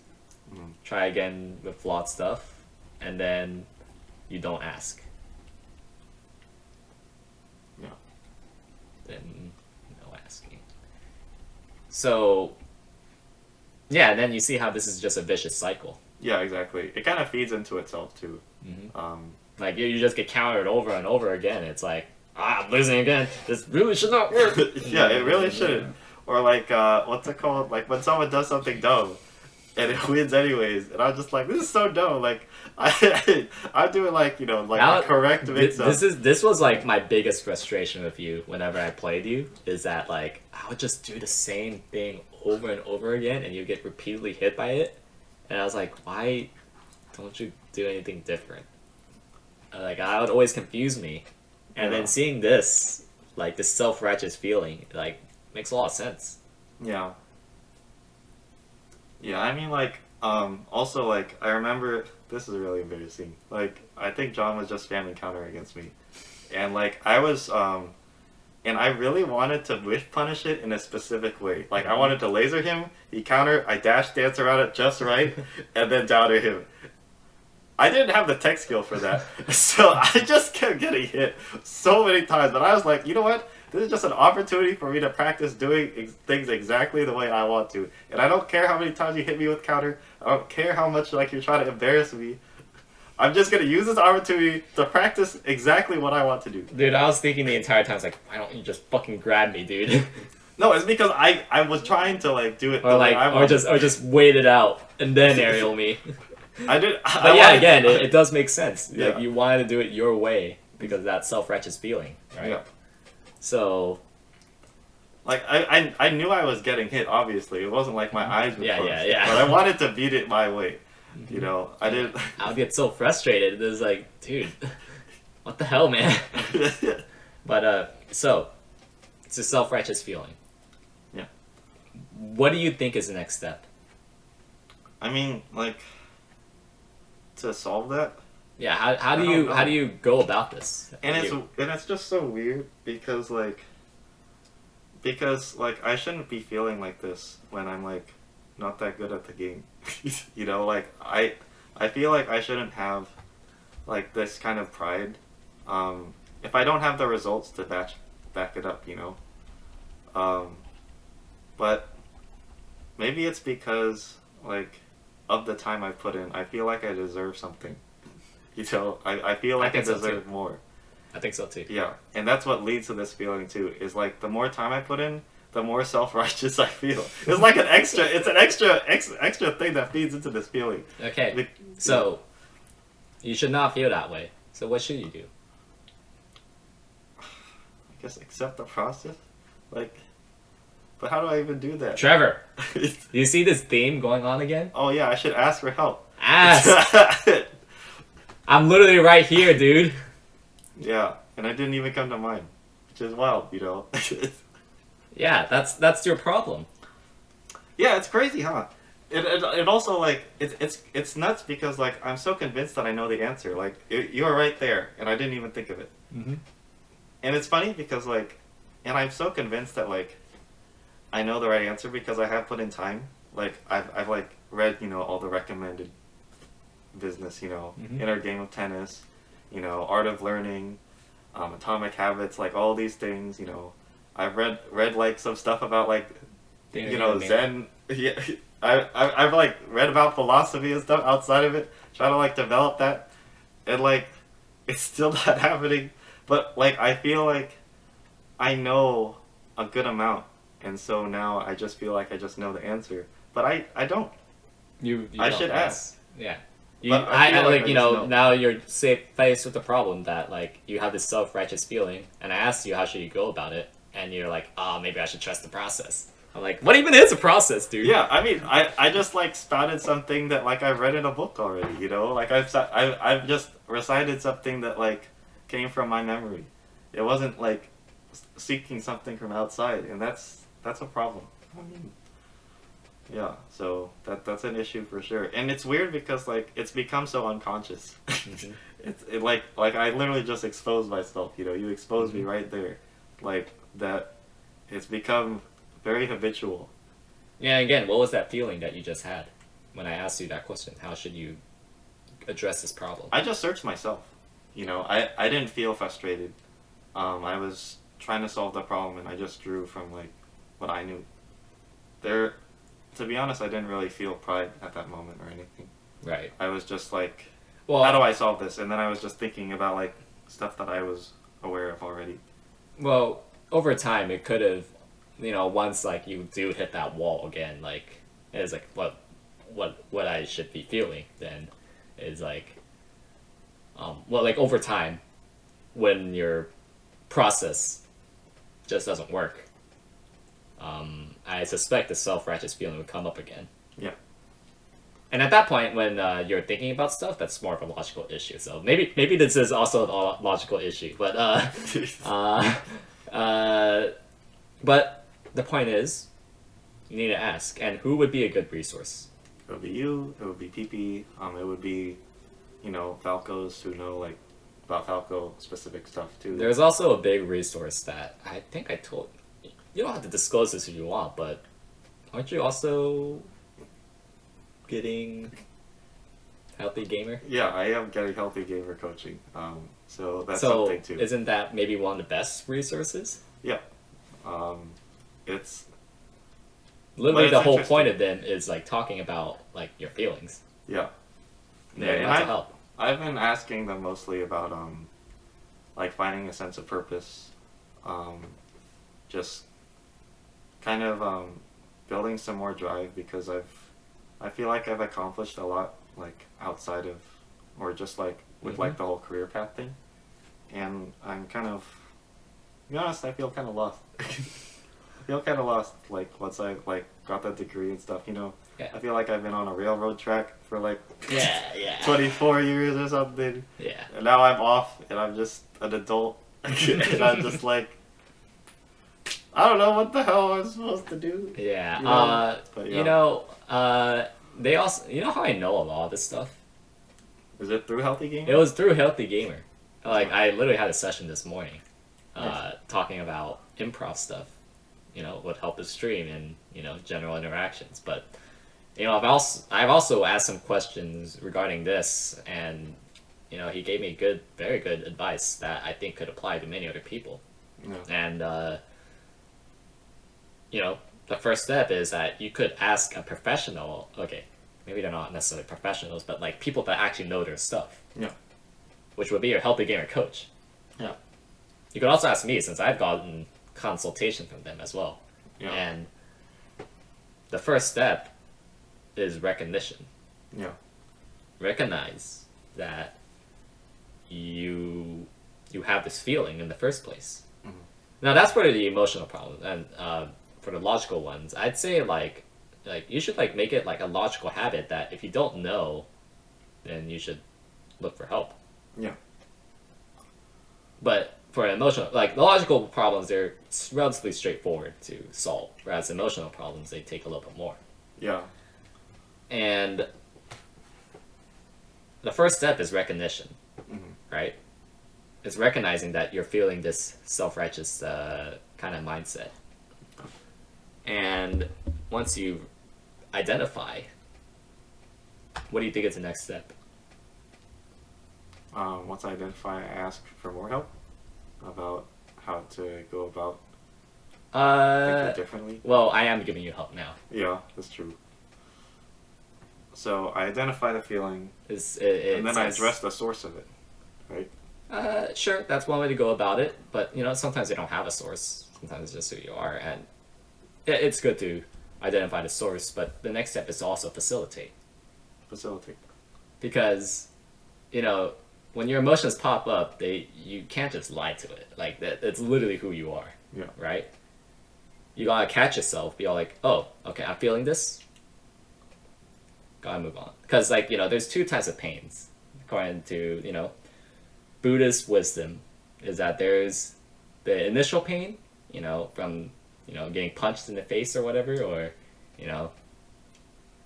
[SPEAKER 2] Mm.
[SPEAKER 1] Try again with flawed stuff, and then you don't ask.
[SPEAKER 2] yeah,
[SPEAKER 1] Then no asking. So yeah, and then you see how this is just a vicious cycle.
[SPEAKER 2] yeah, exactly. It kind of feeds into itself too.
[SPEAKER 1] Mm-hmm. Like you just get countered over and over again. It's like, I'm losing again. This really should not work.
[SPEAKER 2] Yeah, it really shouldn't. Or like, what's it called? Like when someone does something dumb, and it wins anyways, and I'm just like, this is so dumb. Like I'm doing like like
[SPEAKER 1] Now,
[SPEAKER 2] the correct mix up.
[SPEAKER 1] this was like my biggest frustration with you whenever I played you, is that like I would just do the same thing over and over again and you get repeatedly hit by it, and I was like, why don't you do anything different? Like I would always confuse me, and then seeing this, like this self-righteous feeling, like makes a lot of sense.
[SPEAKER 2] Yeah. Yeah, I mean, like, also, like, I remember, this is really embarrassing, like, I think John was just spamming counter against me, and, like, and I really wanted to whiff punish it in a specific way, like, I wanted to laser him, he counter, I dash dance around it just right, and then downer him. I didn't have the tech skill for that, so I just kept getting hit so many times, but I was like, you know what? This is just an opportunity for me to practice doing things exactly the way I want to. And I don't care how many times you hit me with counter. I don't care how much like you're trying to embarrass me. I'm just going to use this opportunity to practice exactly what I want to do.
[SPEAKER 1] Dude, I was thinking the entire time, I was like, why don't you just fucking grab me, dude?
[SPEAKER 2] No, it's because I was trying to like do it
[SPEAKER 1] Or
[SPEAKER 2] the
[SPEAKER 1] like,
[SPEAKER 2] way I wanted.
[SPEAKER 1] or just wait it out and then aerial me.
[SPEAKER 2] I did.
[SPEAKER 1] But yeah, again, it does make sense.
[SPEAKER 2] Yeah.
[SPEAKER 1] Like, you wanted to do it your way because of that self-righteous feeling, right?
[SPEAKER 2] Yeah.
[SPEAKER 1] So,
[SPEAKER 2] Like I knew I was getting hit. Obviously, it wasn't like my eyes were closed.
[SPEAKER 1] Yeah.
[SPEAKER 2] But I wanted to beat it my way. You know, I didn't.
[SPEAKER 1] I would get so frustrated. It was like, dude, what the hell, man? But so it's a self-righteous feeling.
[SPEAKER 2] Yeah.
[SPEAKER 1] What do you think is the next step?
[SPEAKER 2] I mean, like, to solve that.
[SPEAKER 1] Yeah, how do you go about this?
[SPEAKER 2] And it's just so weird because like I shouldn't be feeling like this when I'm like not that good at the game. You know, like I feel like I shouldn't have like this kind of pride if I don't have the results to back it up, you know. But maybe it's because like of the time I put in, I feel like I deserve something. You know, I feel like I deserve more.
[SPEAKER 1] I think so too.
[SPEAKER 2] Yeah, and that's what leads to this feeling too. Is like the more time I put in, the more self-righteous I feel. It's like an extra thing that feeds into this feeling.
[SPEAKER 1] Okay, so you should not feel that way. So what should you do?
[SPEAKER 2] I guess accept the process. Like, but how do I even do that?
[SPEAKER 1] Trevor, do you see this theme going on again?
[SPEAKER 2] Oh yeah, I should ask for help.
[SPEAKER 1] Ask! I'm literally right here, dude.
[SPEAKER 2] Yeah, and I didn't even come to mind, which is wild, you know.
[SPEAKER 1] Yeah, that's your problem.
[SPEAKER 2] Yeah, it's crazy, huh? It also like it's nuts because like I'm so convinced that I know the answer. Like you were right there, and I didn't even think of it.
[SPEAKER 1] Mm-hmm.
[SPEAKER 2] And it's funny because like, and I'm so convinced that like I know the right answer because I have put in time. Like I've like read all the recommended business, Inner Game of Tennis, Art of Learning, Atomic Habits, like all these things, I've read like some stuff about like Zen. Yeah, I've like read about philosophy and stuff outside of it, trying to like develop that, and like it's still not happening. But like I feel like I know a good amount, and so now I just feel like I just know the answer, but I don't.
[SPEAKER 1] You
[SPEAKER 2] I
[SPEAKER 1] don't,
[SPEAKER 2] should ask.
[SPEAKER 1] Yeah.
[SPEAKER 2] I feel like I just know.
[SPEAKER 1] Now you're faced with the problem that like you have this self-righteous feeling, and I asked you how should you go about it, and you're like, maybe I should trust the process. I'm like, what even is a process, dude?
[SPEAKER 2] Yeah, I mean, I just like spouted something that like I've read in a book already, like I've just recited something that like came from my memory. It wasn't like seeking something from outside, and that's a problem. I mean, yeah, so that's an issue for sure, and it's weird because like it's become so unconscious.
[SPEAKER 1] Mm-hmm.
[SPEAKER 2] It like I literally just exposed myself. You exposed me right there, like that. It's become very habitual.
[SPEAKER 1] Yeah. Again, what was that feeling that you just had when I asked you that question? How should you address this problem?
[SPEAKER 2] I just searched myself. I didn't feel frustrated. I was trying to solve the problem, and I just drew from like what I knew. To be honest, I didn't really feel pride at that moment or anything.
[SPEAKER 1] Right.
[SPEAKER 2] I was just like,
[SPEAKER 1] Well,
[SPEAKER 2] how do I solve this? And then I was just thinking about like stuff that I was aware of already.
[SPEAKER 1] well, over time, it could have, once like you do hit that wall again, like it's like what I should be feeling then is like, well, like over time, when your process just doesn't work, I suspect the self-righteous feeling would come up again.
[SPEAKER 2] Yeah.
[SPEAKER 1] And at that point, when you're thinking about stuff, that's more of a logical issue. So maybe this is also a logical issue, but uh, but the point is, you need to ask, and who would be a good resource?
[SPEAKER 2] It would be you. It would be PP. It would be, Falcos who know like about Falco specific stuff too.
[SPEAKER 1] There's also a big resource that I think I told you. You don't have to disclose this if you want, but aren't you also getting Healthy Gamer?
[SPEAKER 2] Yeah, I am getting Healthy Gamer coaching. So that's
[SPEAKER 1] So
[SPEAKER 2] something too.
[SPEAKER 1] isn't that maybe one of the best resources?
[SPEAKER 2] Yeah. It's
[SPEAKER 1] Literally,
[SPEAKER 2] it's
[SPEAKER 1] the whole
[SPEAKER 2] interesting.
[SPEAKER 1] point of them is like talking about like your feelings.
[SPEAKER 2] Yeah.
[SPEAKER 1] And
[SPEAKER 2] Yeah, and
[SPEAKER 1] mental health.
[SPEAKER 2] I've been asking them mostly about like finding a sense of purpose, just kind of building some more drive because I feel like I've accomplished a lot like outside of or just like with like the whole career path thing, and I'm kind of, to be honest, I feel kind of lost. I feel kind of lost like once I like got that degree and stuff.
[SPEAKER 1] Yeah.
[SPEAKER 2] I feel like I've been on a railroad track for like
[SPEAKER 1] Yeah.
[SPEAKER 2] 24 years or something.
[SPEAKER 1] Yeah.
[SPEAKER 2] And now I'm off and I'm just an adult. And I'm just like, I don't know what the hell I'm supposed to do.
[SPEAKER 1] Yeah.
[SPEAKER 2] But yeah.
[SPEAKER 1] They also, how I know a lot of this stuff?
[SPEAKER 2] Is it through Healthy Game?
[SPEAKER 1] It was through Healthy Gamer. Like, I literally had a session this morning
[SPEAKER 2] Nice.
[SPEAKER 1] talking about improv stuff, what helped the stream and, general interactions. But, I've also asked some questions regarding this, and, he gave me very good advice that I think could apply to many other people.
[SPEAKER 2] Yeah.
[SPEAKER 1] And, the first step is that you could ask a professional, okay, maybe they're not necessarily professionals, but like people that actually know their stuff,
[SPEAKER 2] Yeah.
[SPEAKER 1] which would be your Healthy Gamer coach.
[SPEAKER 2] Yeah.
[SPEAKER 1] You could also ask me, since I've gotten consultation from them as well.
[SPEAKER 2] Yeah.
[SPEAKER 1] And the first step is recognition.
[SPEAKER 2] Yeah.
[SPEAKER 1] Recognize that you have this feeling in the first place.
[SPEAKER 2] Mhm.
[SPEAKER 1] Now that's for the emotional problem, and for the logical ones, I'd say like you should like make it like a logical habit that if you don't know, then you should look for help.
[SPEAKER 2] Yeah.
[SPEAKER 1] But for emotional, like the logical problems, they're relatively straightforward to solve, whereas emotional problems they take a little bit more.
[SPEAKER 2] Yeah.
[SPEAKER 1] And the first step is recognition,
[SPEAKER 2] Mhm.
[SPEAKER 1] right? It's recognizing that you're feeling this self-righteous kind of mindset. And once you identify, what do you think is the next step?
[SPEAKER 2] Once I identify, I ask for more help about how to go about thinking differently.
[SPEAKER 1] Well, I am giving you help now.
[SPEAKER 2] Yeah, that's true. So I identify the feeling,
[SPEAKER 1] It
[SPEAKER 2] and then I
[SPEAKER 1] says-
[SPEAKER 2] address the source of it, right?
[SPEAKER 1] Sure, that's one way to go about it, but sometimes you don't have a source. Sometimes it's just who you are, and it's good to identify the source, but the next step is to also facilitate.
[SPEAKER 2] Facilitate.
[SPEAKER 1] Because, when your emotions pop up, you can't just lie to it. Like, it's literally who you are,
[SPEAKER 2] Yeah.
[SPEAKER 1] right? You gotta catch yourself, be all like, oh, okay, I'm feeling this. Gotta move on. Because, like, there's two types of pains, according to, Buddhist wisdom, is that there's the initial pain, from, getting punched in the face or whatever, or,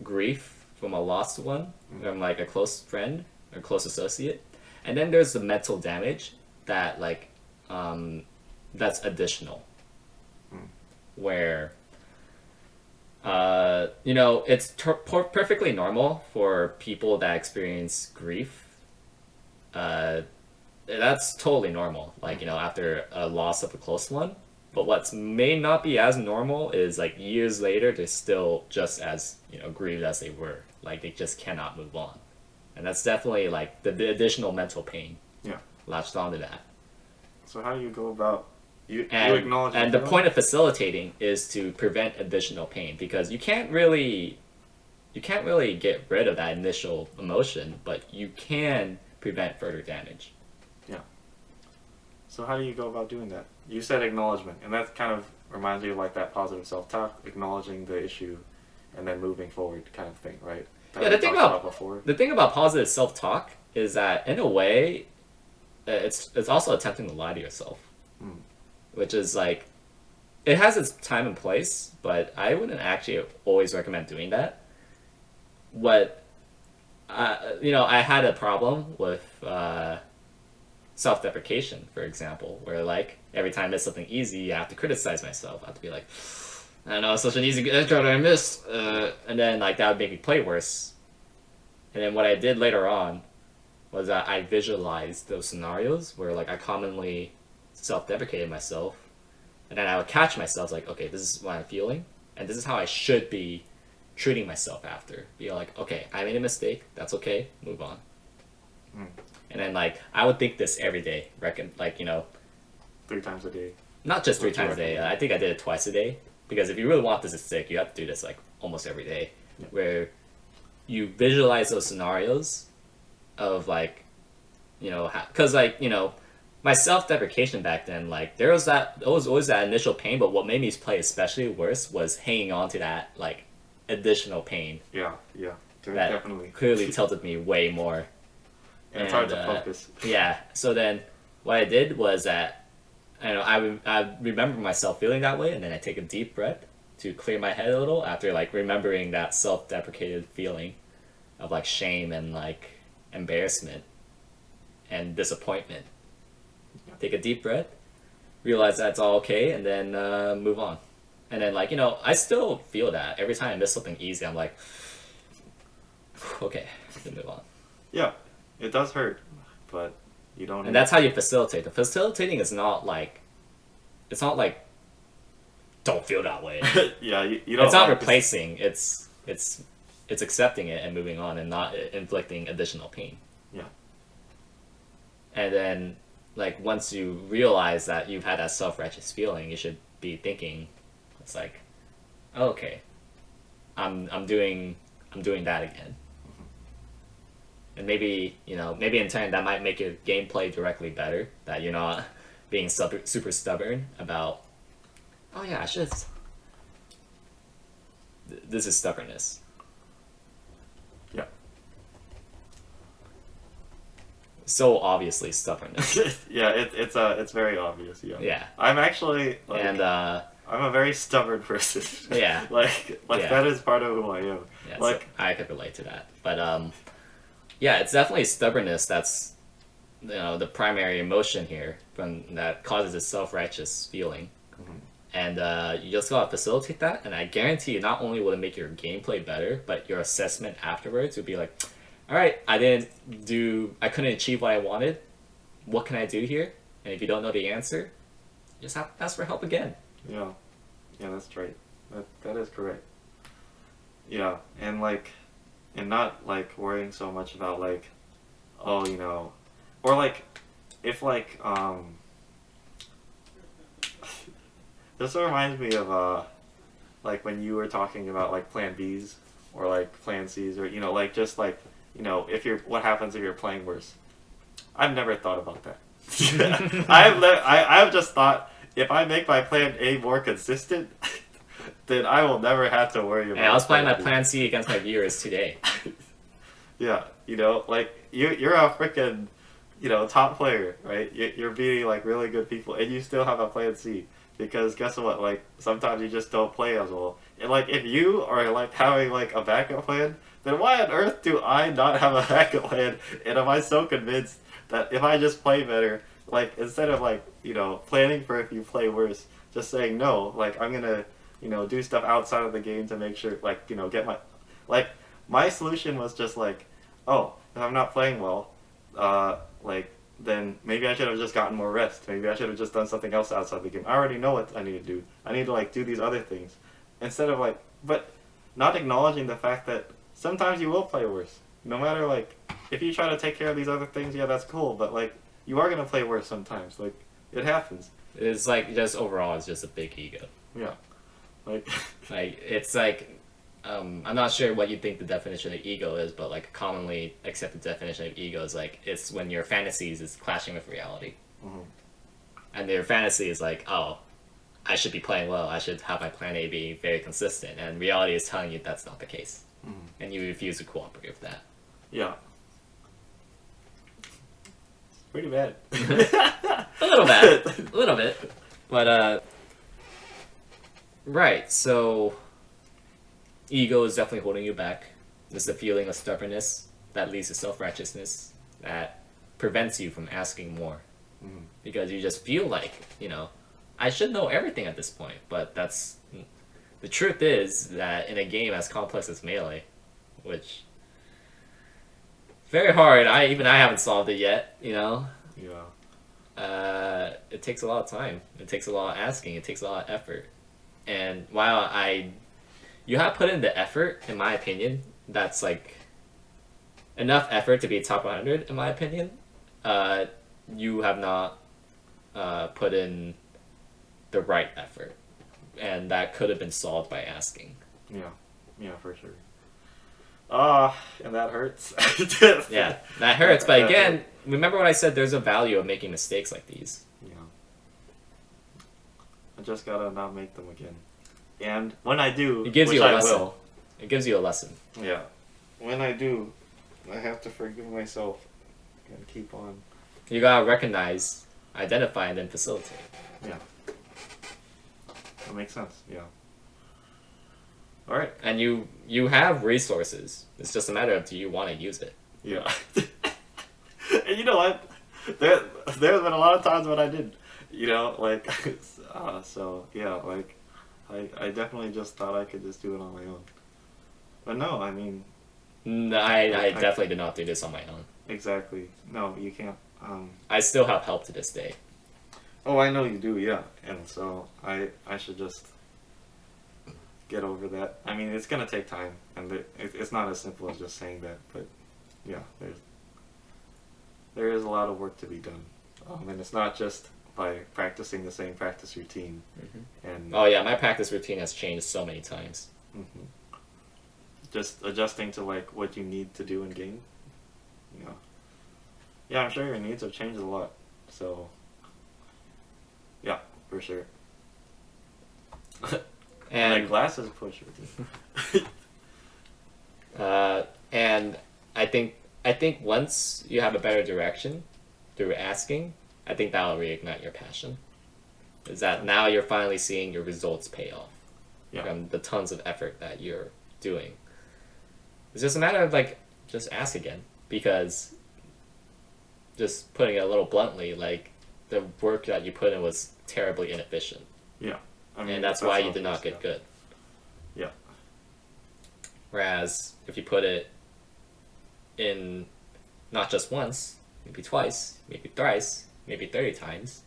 [SPEAKER 1] grief from a lost one, from, like, a close friend or close associate. And then there's the mental damage that, like, that's additional. Where, it's perfectly normal for people that experience grief. That's totally normal, like, after a loss of a close one. But what may not be as normal is, like, years later, they're still just as, grieved as they were. Like, they just cannot move on. and that's definitely like the additional mental pain.
[SPEAKER 2] Yeah.
[SPEAKER 1] Latched onto that.
[SPEAKER 2] So how do you go about you
[SPEAKER 1] And
[SPEAKER 2] acknowledge
[SPEAKER 1] and
[SPEAKER 2] the
[SPEAKER 1] the point of facilitating is to prevent additional pain because you can't really get rid of that initial emotion, but you can prevent further damage.
[SPEAKER 2] Yeah. So how do you go about doing that? You said acknowledgement, and that kind of reminds me of like that positive self-talk, acknowledging the issue, and then moving forward, kind of thing, right? That
[SPEAKER 1] Yeah,
[SPEAKER 2] we
[SPEAKER 1] the thing
[SPEAKER 2] talked
[SPEAKER 1] about
[SPEAKER 2] before.
[SPEAKER 1] the thing about positive self-talk is that in a way, it's also attempting to lie to yourself, which is like it has its time and place, but I wouldn't actually always recommend doing that. What I had a problem with self-deprecation, for example, where like every time I miss something easy, I have to criticize myself. I have to be like, I know it's such an easy intro that I missed, and then like that would make me play worse. And then what I did later on was that I visualized those scenarios where like I commonly self-deprecated myself, and then I would catch myself like, okay, this is what I'm feeling, and this is how I should be treating myself after. Be like, okay, I made a mistake. That's okay. Move on. And then like I would think this every day. Reckon like
[SPEAKER 2] 3 times a day.
[SPEAKER 1] not just 3
[SPEAKER 2] What's your
[SPEAKER 1] times a day.
[SPEAKER 2] recommendation?
[SPEAKER 1] I think I did it twice a day because if you really want this to stick, you have to do this like almost every day, where you visualize those scenarios of like because my self-deprecation back then, like there was always that initial pain, but what made me play especially worse was hanging on to that like additional pain
[SPEAKER 2] Yeah.
[SPEAKER 1] that
[SPEAKER 2] Definitely.
[SPEAKER 1] clearly tilted me way more.
[SPEAKER 2] And it's hard to focus.
[SPEAKER 1] Yeah. So then, what I did was that, I remember myself feeling that way, and then I take a deep breath to clear my head a little after like remembering that self-deprecated feeling of like shame and like embarrassment and disappointment. Take a deep breath, realize that's all okay, and then move on. And then I still feel that every time I miss something easy, I'm like, okay, then move on.
[SPEAKER 2] Yeah, it does hurt, but you don't.
[SPEAKER 1] And that's how you facilitate. The facilitating is not like, it's not like, don't feel that way.
[SPEAKER 2] Yeah, you don't.
[SPEAKER 1] It's not
[SPEAKER 2] like
[SPEAKER 1] replacing. It's accepting it and moving on and not inflicting additional pain.
[SPEAKER 2] Yeah.
[SPEAKER 1] And then like once you realize that you've had that self-righteous feeling, you should be thinking, it's like, oh, okay, I'm doing that again. And maybe in turn that might make your gameplay directly better. That you're not being super stubborn about. Oh yeah, I should. This is stubbornness.
[SPEAKER 2] Yeah.
[SPEAKER 1] So obviously stubbornness.
[SPEAKER 2] Yeah, it's very obvious. Yeah.
[SPEAKER 1] Yeah.
[SPEAKER 2] I'm actually like,
[SPEAKER 1] And
[SPEAKER 2] I'm a very stubborn person.
[SPEAKER 1] Yeah.
[SPEAKER 2] like
[SPEAKER 1] Yeah.
[SPEAKER 2] that is part of who I am.
[SPEAKER 1] yeah,
[SPEAKER 2] Like
[SPEAKER 1] so I could relate to that. But yeah, it's definitely stubbornness that's the primary emotion here from that causes a self-righteous feeling. And you just gotta facilitate that, and I guarantee you, not only will it make your gameplay better, but your assessment afterwards would be like, all right, I couldn't achieve what I wanted. What can I do here? And if you don't know the answer, you just have to ask for help again.
[SPEAKER 2] yeah, that's right. That is correct. Yeah, and not like worrying so much about like, oh, or like, if like this reminds me of like when you were talking about like plan Bs or like plan Cs or like just like if what happens if you're playing worse. I've never thought about that. I've just thought if I make my plan A more consistent, then I will never have to worry about.
[SPEAKER 1] And I was playing my
[SPEAKER 2] B.
[SPEAKER 1] plan C against my viewers today.
[SPEAKER 2] Yeah, like you're a freaking top player, right? You're beating like really good people, and you still have a plan C. Because guess what? Like sometimes you just don't play as well. And like if you are like having like a backup plan, then why on earth do I not have a backup plan? And am I so convinced that if I just play better, like instead of like planning for if you play worse, just saying no, like I'm gonna do stuff outside of the game to make sure like get my solution was just like, oh, if I'm not playing well, then maybe I should have just gotten more rest. Maybe I should have just done something else outside the game. I already know what I need to do. I need to like do these other things. Instead of like, but not acknowledging the fact that sometimes you will play worse. No matter like, if you try to take care of these other things, yeah, that's cool. But like, you are gonna play worse sometimes. Like, it happens.
[SPEAKER 1] It's like just overall, it's just a big ego.
[SPEAKER 2] Yeah. Like,
[SPEAKER 1] Like it's like, I'm not sure what you think the definition of ego is, but like a commonly accepted definition of ego is like it's when your fantasies is clashing with reality, and your fantasy is like, oh, I should be playing well. I should have my plan A be very consistent, and reality is telling you that's not the case, and you refuse to cooperate with that.
[SPEAKER 2] yeah. It's pretty bad.
[SPEAKER 1] A little bit, a little bit, but right. So, ego is definitely holding you back. There's the feeling of stubbornness that leads to self-righteousness that prevents you from asking more, because you just feel like I should know everything at this point. But that's the truth is that in a game as complex as Melee, which very hard. I haven't solved it yet.
[SPEAKER 2] Yeah.
[SPEAKER 1] It takes a lot of time. It takes a lot of asking. It takes a lot of effort. And while you have put in the effort, in my opinion, that's like enough effort to be top 100, in my opinion. You have not put in the right effort, and that could have been solved by asking.
[SPEAKER 2] Yeah, for sure. And that hurts.
[SPEAKER 1] Yeah, that hurts. But again, remember what I said. There's a value of making mistakes like these.
[SPEAKER 2] Yeah. I just gotta not make them again. And when I do,
[SPEAKER 1] It gives
[SPEAKER 2] which
[SPEAKER 1] you a
[SPEAKER 2] I
[SPEAKER 1] lesson.
[SPEAKER 2] will,
[SPEAKER 1] It gives you a lesson.
[SPEAKER 2] yeah. When I do, I have to forgive myself and keep on.
[SPEAKER 1] You gotta recognize, identify, and then facilitate.
[SPEAKER 2] Yeah. That makes sense. Yeah. All right.
[SPEAKER 1] And you have resources. It's just a matter of do you want to use it.
[SPEAKER 2] Yeah. And you know what? There's been a lot of times when I did. Like, so yeah, like, I definitely just thought I could just do it on my own. But no, I mean.
[SPEAKER 1] No, I definitely did not do this on my own.
[SPEAKER 2] Exactly. No, you can't.
[SPEAKER 1] I still have help to this day.
[SPEAKER 2] Oh, I know you do, yeah. And so I should just get over that. I mean, it's gonna take time, and it's not as simple as just saying that. But yeah, there is a lot of work to be done, and it's not just by practicing the same practice routine. And
[SPEAKER 1] Oh yeah, my practice routine has changed so many times.
[SPEAKER 2] just adjusting to like what you need to do in game. Yeah, I'm sure your needs have changed a lot. So yeah, for sure. And
[SPEAKER 1] And
[SPEAKER 2] glasses push routine.
[SPEAKER 1] and I think once you have a better direction through asking, I think that'll reignite your passion. Is that now you're finally seeing your results pay off from the tons of effort that you're doing. It's just a matter of like just ask again, because just putting it a little bluntly, like the work that you put in was terribly inefficient.
[SPEAKER 2] Yeah. I mean,
[SPEAKER 1] And that's why you did not get good.
[SPEAKER 2] Yeah.
[SPEAKER 1] Whereas if you put it in not just once, maybe twice, maybe thrice, maybe 30 times,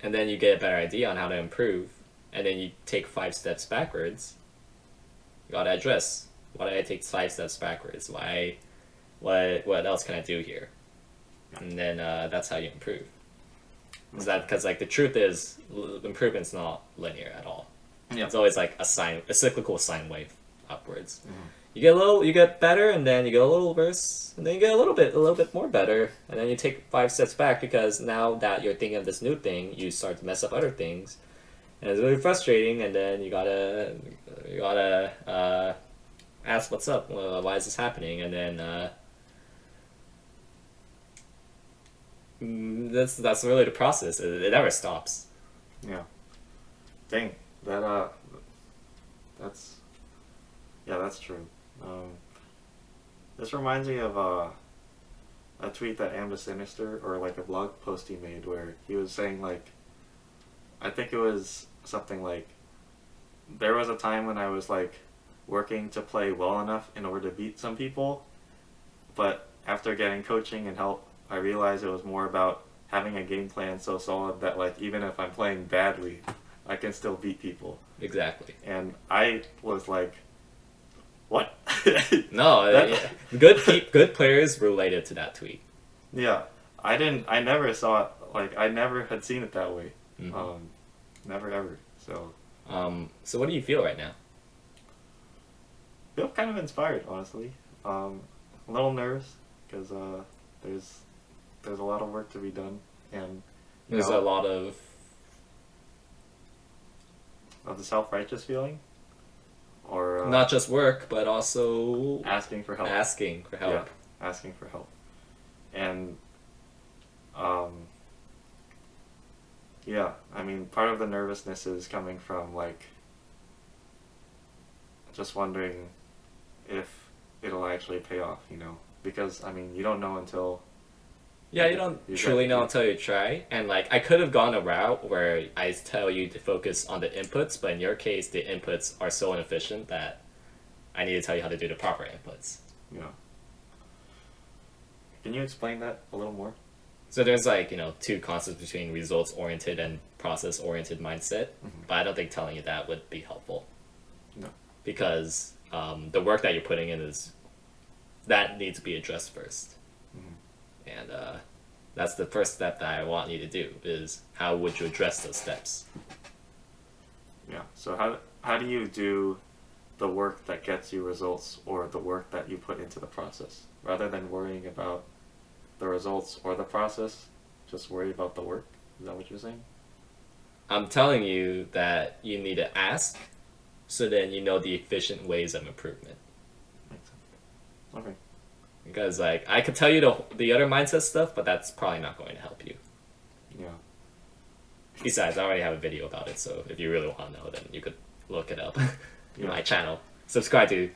[SPEAKER 1] and then you get a better idea on how to improve, and then you take 5 steps backwards, you gotta address, why did I take 5 steps backwards? What else can I do here? And then that's how you improve. Is that because like the truth is improvement's not linear at all.
[SPEAKER 2] Yeah.
[SPEAKER 1] It's always like a cyclical sine wave upwards. You get better, and then you get a little worse, and then you get a little bit more better, and then you take 5 steps back, because now that you're thinking of this new thing, you start to mess up other things, and it's really frustrating. And then you gotta ask what's up, why is this happening, and then that's really the process. It never stops.
[SPEAKER 2] Yeah. Dang. That's true. This reminds me of a tweet that Am the Sinister, or like a blog post he made, where he was saying like, I think it was something like, there was a time when I was like working to play well enough in order to beat some people, but after getting coaching and help, I realized it was more about having a game plan so solid that like even if I'm playing badly, I can still beat people.
[SPEAKER 1] Exactly.
[SPEAKER 2] And I was like, what?
[SPEAKER 1] No, good players related to that tweet.
[SPEAKER 2] Yeah, I never saw it, like, I never had seen it that way.
[SPEAKER 1] Mhm.
[SPEAKER 2] Never ever. So,
[SPEAKER 1] So what do you feel right now?
[SPEAKER 2] I feel kind of inspired, honestly. A little nervous, because, there's, there's a lot of work to be done, and, you
[SPEAKER 1] There's a
[SPEAKER 2] know,
[SPEAKER 1] lot of
[SPEAKER 2] of the self-righteous feeling, or,
[SPEAKER 1] not just work, but also
[SPEAKER 2] asking for help.
[SPEAKER 1] asking for help.
[SPEAKER 2] Yeah, asking for help. And, um, yeah, I mean, part of the nervousness is coming from, like, just wondering if it'll actually pay off, because, I mean, you don't know until
[SPEAKER 1] Yeah, you don't
[SPEAKER 2] you
[SPEAKER 1] truly
[SPEAKER 2] get
[SPEAKER 1] know until you try. And like I could have gone a route where I tell you to focus on the inputs, but in your case the inputs are so inefficient that I need to tell you how to do the proper inputs.
[SPEAKER 2] yeah. Can you explain that a little more?
[SPEAKER 1] So there's like, two concepts between results oriented and process oriented mindset, but I don't think telling you that would be helpful.
[SPEAKER 2] No.
[SPEAKER 1] Because the work that you're putting in that needs to be addressed first. And that's the first step that I want you to do is how would you address those steps?
[SPEAKER 2] Yeah. So how do you do the work that gets you results, or the work that you put into the process, rather than worrying about the results or the process? Just worry about the work. Is that what you're saying?
[SPEAKER 1] I'm telling you that you need to ask so then you know the efficient ways of improvement.
[SPEAKER 2] Makes sense. Okay.
[SPEAKER 1] Because like I could tell you the other mindset stuff, but that's probably not going to help you.
[SPEAKER 2] Yeah.
[SPEAKER 1] Besides, I already have a video about it, so if you really want to know, then you could look it up in
[SPEAKER 2] Yeah.
[SPEAKER 1] my channel. Subscribe to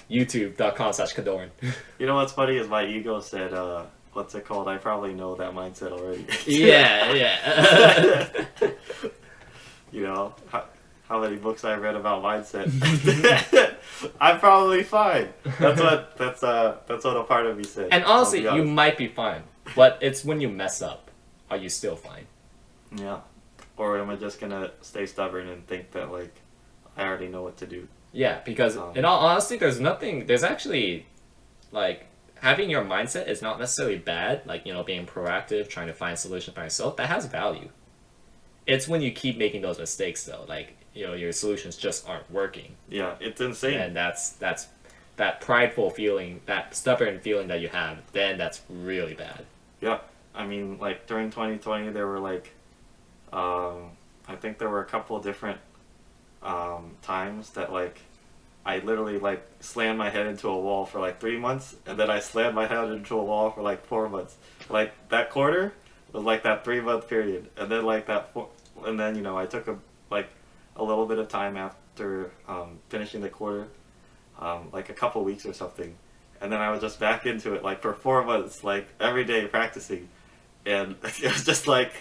[SPEAKER 1] youtube.com/KoDoRiN.
[SPEAKER 2] You know what's funny is my ego said, what's it called? I probably know that mindset already.
[SPEAKER 1] Yeah.
[SPEAKER 2] You know, how many books I read about mindset. I'm probably fine. That's what a part of me said.
[SPEAKER 1] And
[SPEAKER 2] I'll
[SPEAKER 1] honestly,
[SPEAKER 2] be
[SPEAKER 1] you
[SPEAKER 2] honest.
[SPEAKER 1] might be fine, but it's when you mess up, are you still fine?
[SPEAKER 2] Yeah. Or am I just gonna stay stubborn and think that, like, I already know what to do?
[SPEAKER 1] Yeah, because in all honesty, there's actually, like, having your mindset is not necessarily bad, like, being proactive, trying to find solutions by yourself, that has value. It's when you keep making those mistakes, though, like, your solutions just aren't working.
[SPEAKER 2] Yeah, it's insane.
[SPEAKER 1] And that's that prideful feeling, that stubborn feeling that you have, then that's really bad.
[SPEAKER 2] Yeah. I mean, like, during 2020, there were, like, I think there were a couple of different times that, like, I literally, like, slammed my head into a wall for, like, 3 months, and then I slammed my head into a wall for, like, 4 months. Like, that quarter was, like, that 3-month period, and then, like, and then, I took a little bit of time after finishing the quarter, like a couple weeks or something, and then I was just back into it, like, for 4 months, like, every day practicing, and it was just, like,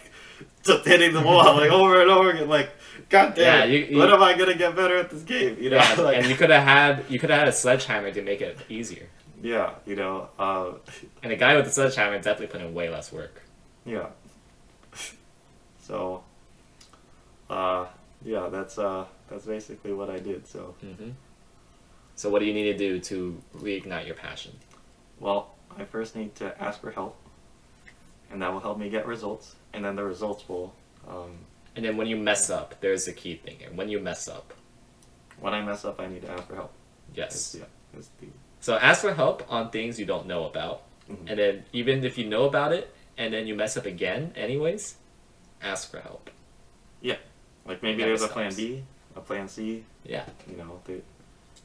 [SPEAKER 2] just hitting the wall, like, over and over again, like, God damn, when am I gonna get better at this game?
[SPEAKER 1] Yeah,
[SPEAKER 2] like,
[SPEAKER 1] and you could have had a sledgehammer to make it easier.
[SPEAKER 2] Yeah,
[SPEAKER 1] And a guy with a sledgehammer definitely put in way less work.
[SPEAKER 2] Yeah. So, yeah, that's basically what I did. So,
[SPEAKER 1] So what do you need to do to reignite your passion?
[SPEAKER 2] well, I first need to ask for help, and that will help me get results, and then the results will.
[SPEAKER 1] And then when you mess up, there's a key thing here. When you mess up.
[SPEAKER 2] When I mess up, I need to ask for help.
[SPEAKER 1] Yes.
[SPEAKER 2] That's the.
[SPEAKER 1] So ask for help on things you don't know about. And then even if you know about it, and then you mess up again anyways, ask for help.
[SPEAKER 2] Yeah. Like, maybe there's a plan B, a plan C.
[SPEAKER 1] Yeah.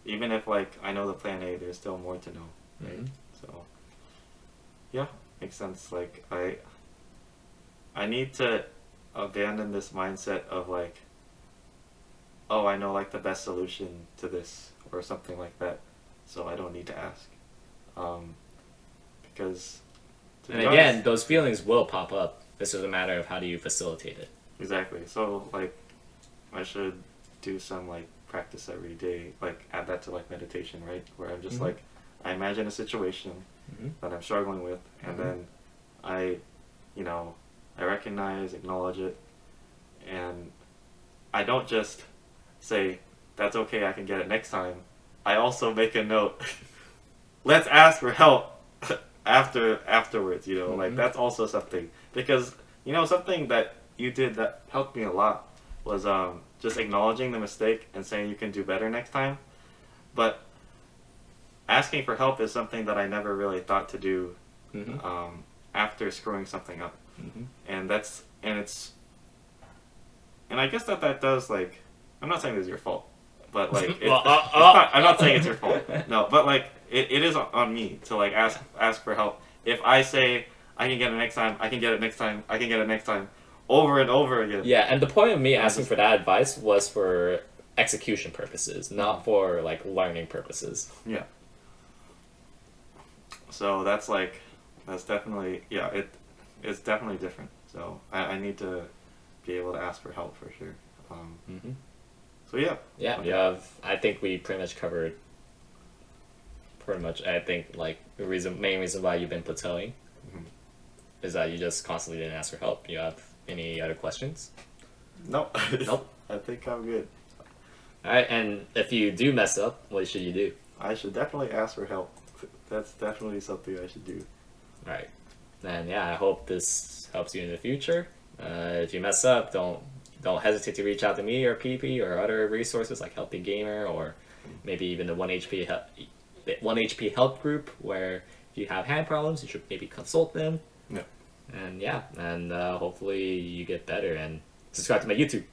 [SPEAKER 2] Even if, like, I know the plan A, there's still more to know. Right? So, yeah, makes sense. Like, I need to abandon this mindset of, like, oh, I know, like, the best solution to this, or something like that, so I don't need to ask. Because,
[SPEAKER 1] and again, those feelings will pop up. This is a matter of how do you facilitate it.
[SPEAKER 2] Exactly. So, like, I should do some, like, practice every day, like, add that to, like, meditation, right? Where I'm just like, I imagine a situation that I'm struggling with, and then I recognize, acknowledge it, and I don't just say, that's okay, I can get it next time. I also make a note. Let's ask for help afterwards. You know, like that's also something because something that you did that helped me a lot was just acknowledging the mistake and saying you can do better next time. But asking for help is something that I never really thought to do after screwing something up, and I guess that does like I'm not saying it's your fault, but like I'm not saying it's your fault. No, but like it is on me to like ask for help. If I say I can get it next time, I can get it next time, I can get it next time, over and over again.
[SPEAKER 1] Yeah, and the point of me asking for that advice was for execution purposes, not for like learning purposes.
[SPEAKER 2] Yeah. So that's definitely it's definitely different. So I need to be able to ask for help for sure. So yeah.
[SPEAKER 1] Yeah,
[SPEAKER 2] Okay.
[SPEAKER 1] I think we pretty much covered. Pretty much, I think like the main reason why you've been plateauing is that you just constantly didn't ask for help. You have any other questions?
[SPEAKER 2] Nope.
[SPEAKER 1] Nope.
[SPEAKER 2] I think I'm good.
[SPEAKER 1] All right, and if you do mess up, what should you do?
[SPEAKER 2] I should definitely ask for help. That's definitely something I should do.
[SPEAKER 1] All right, and yeah, I hope this helps you in the future. If you mess up, don't hesitate to reach out to me or PP or other resources like Healthy Gamer or maybe even the 1 HP help group, where if you have hand problems, you should maybe consult them.
[SPEAKER 2] Yeah.
[SPEAKER 1] And hopefully you get better and subscribe to my YouTube.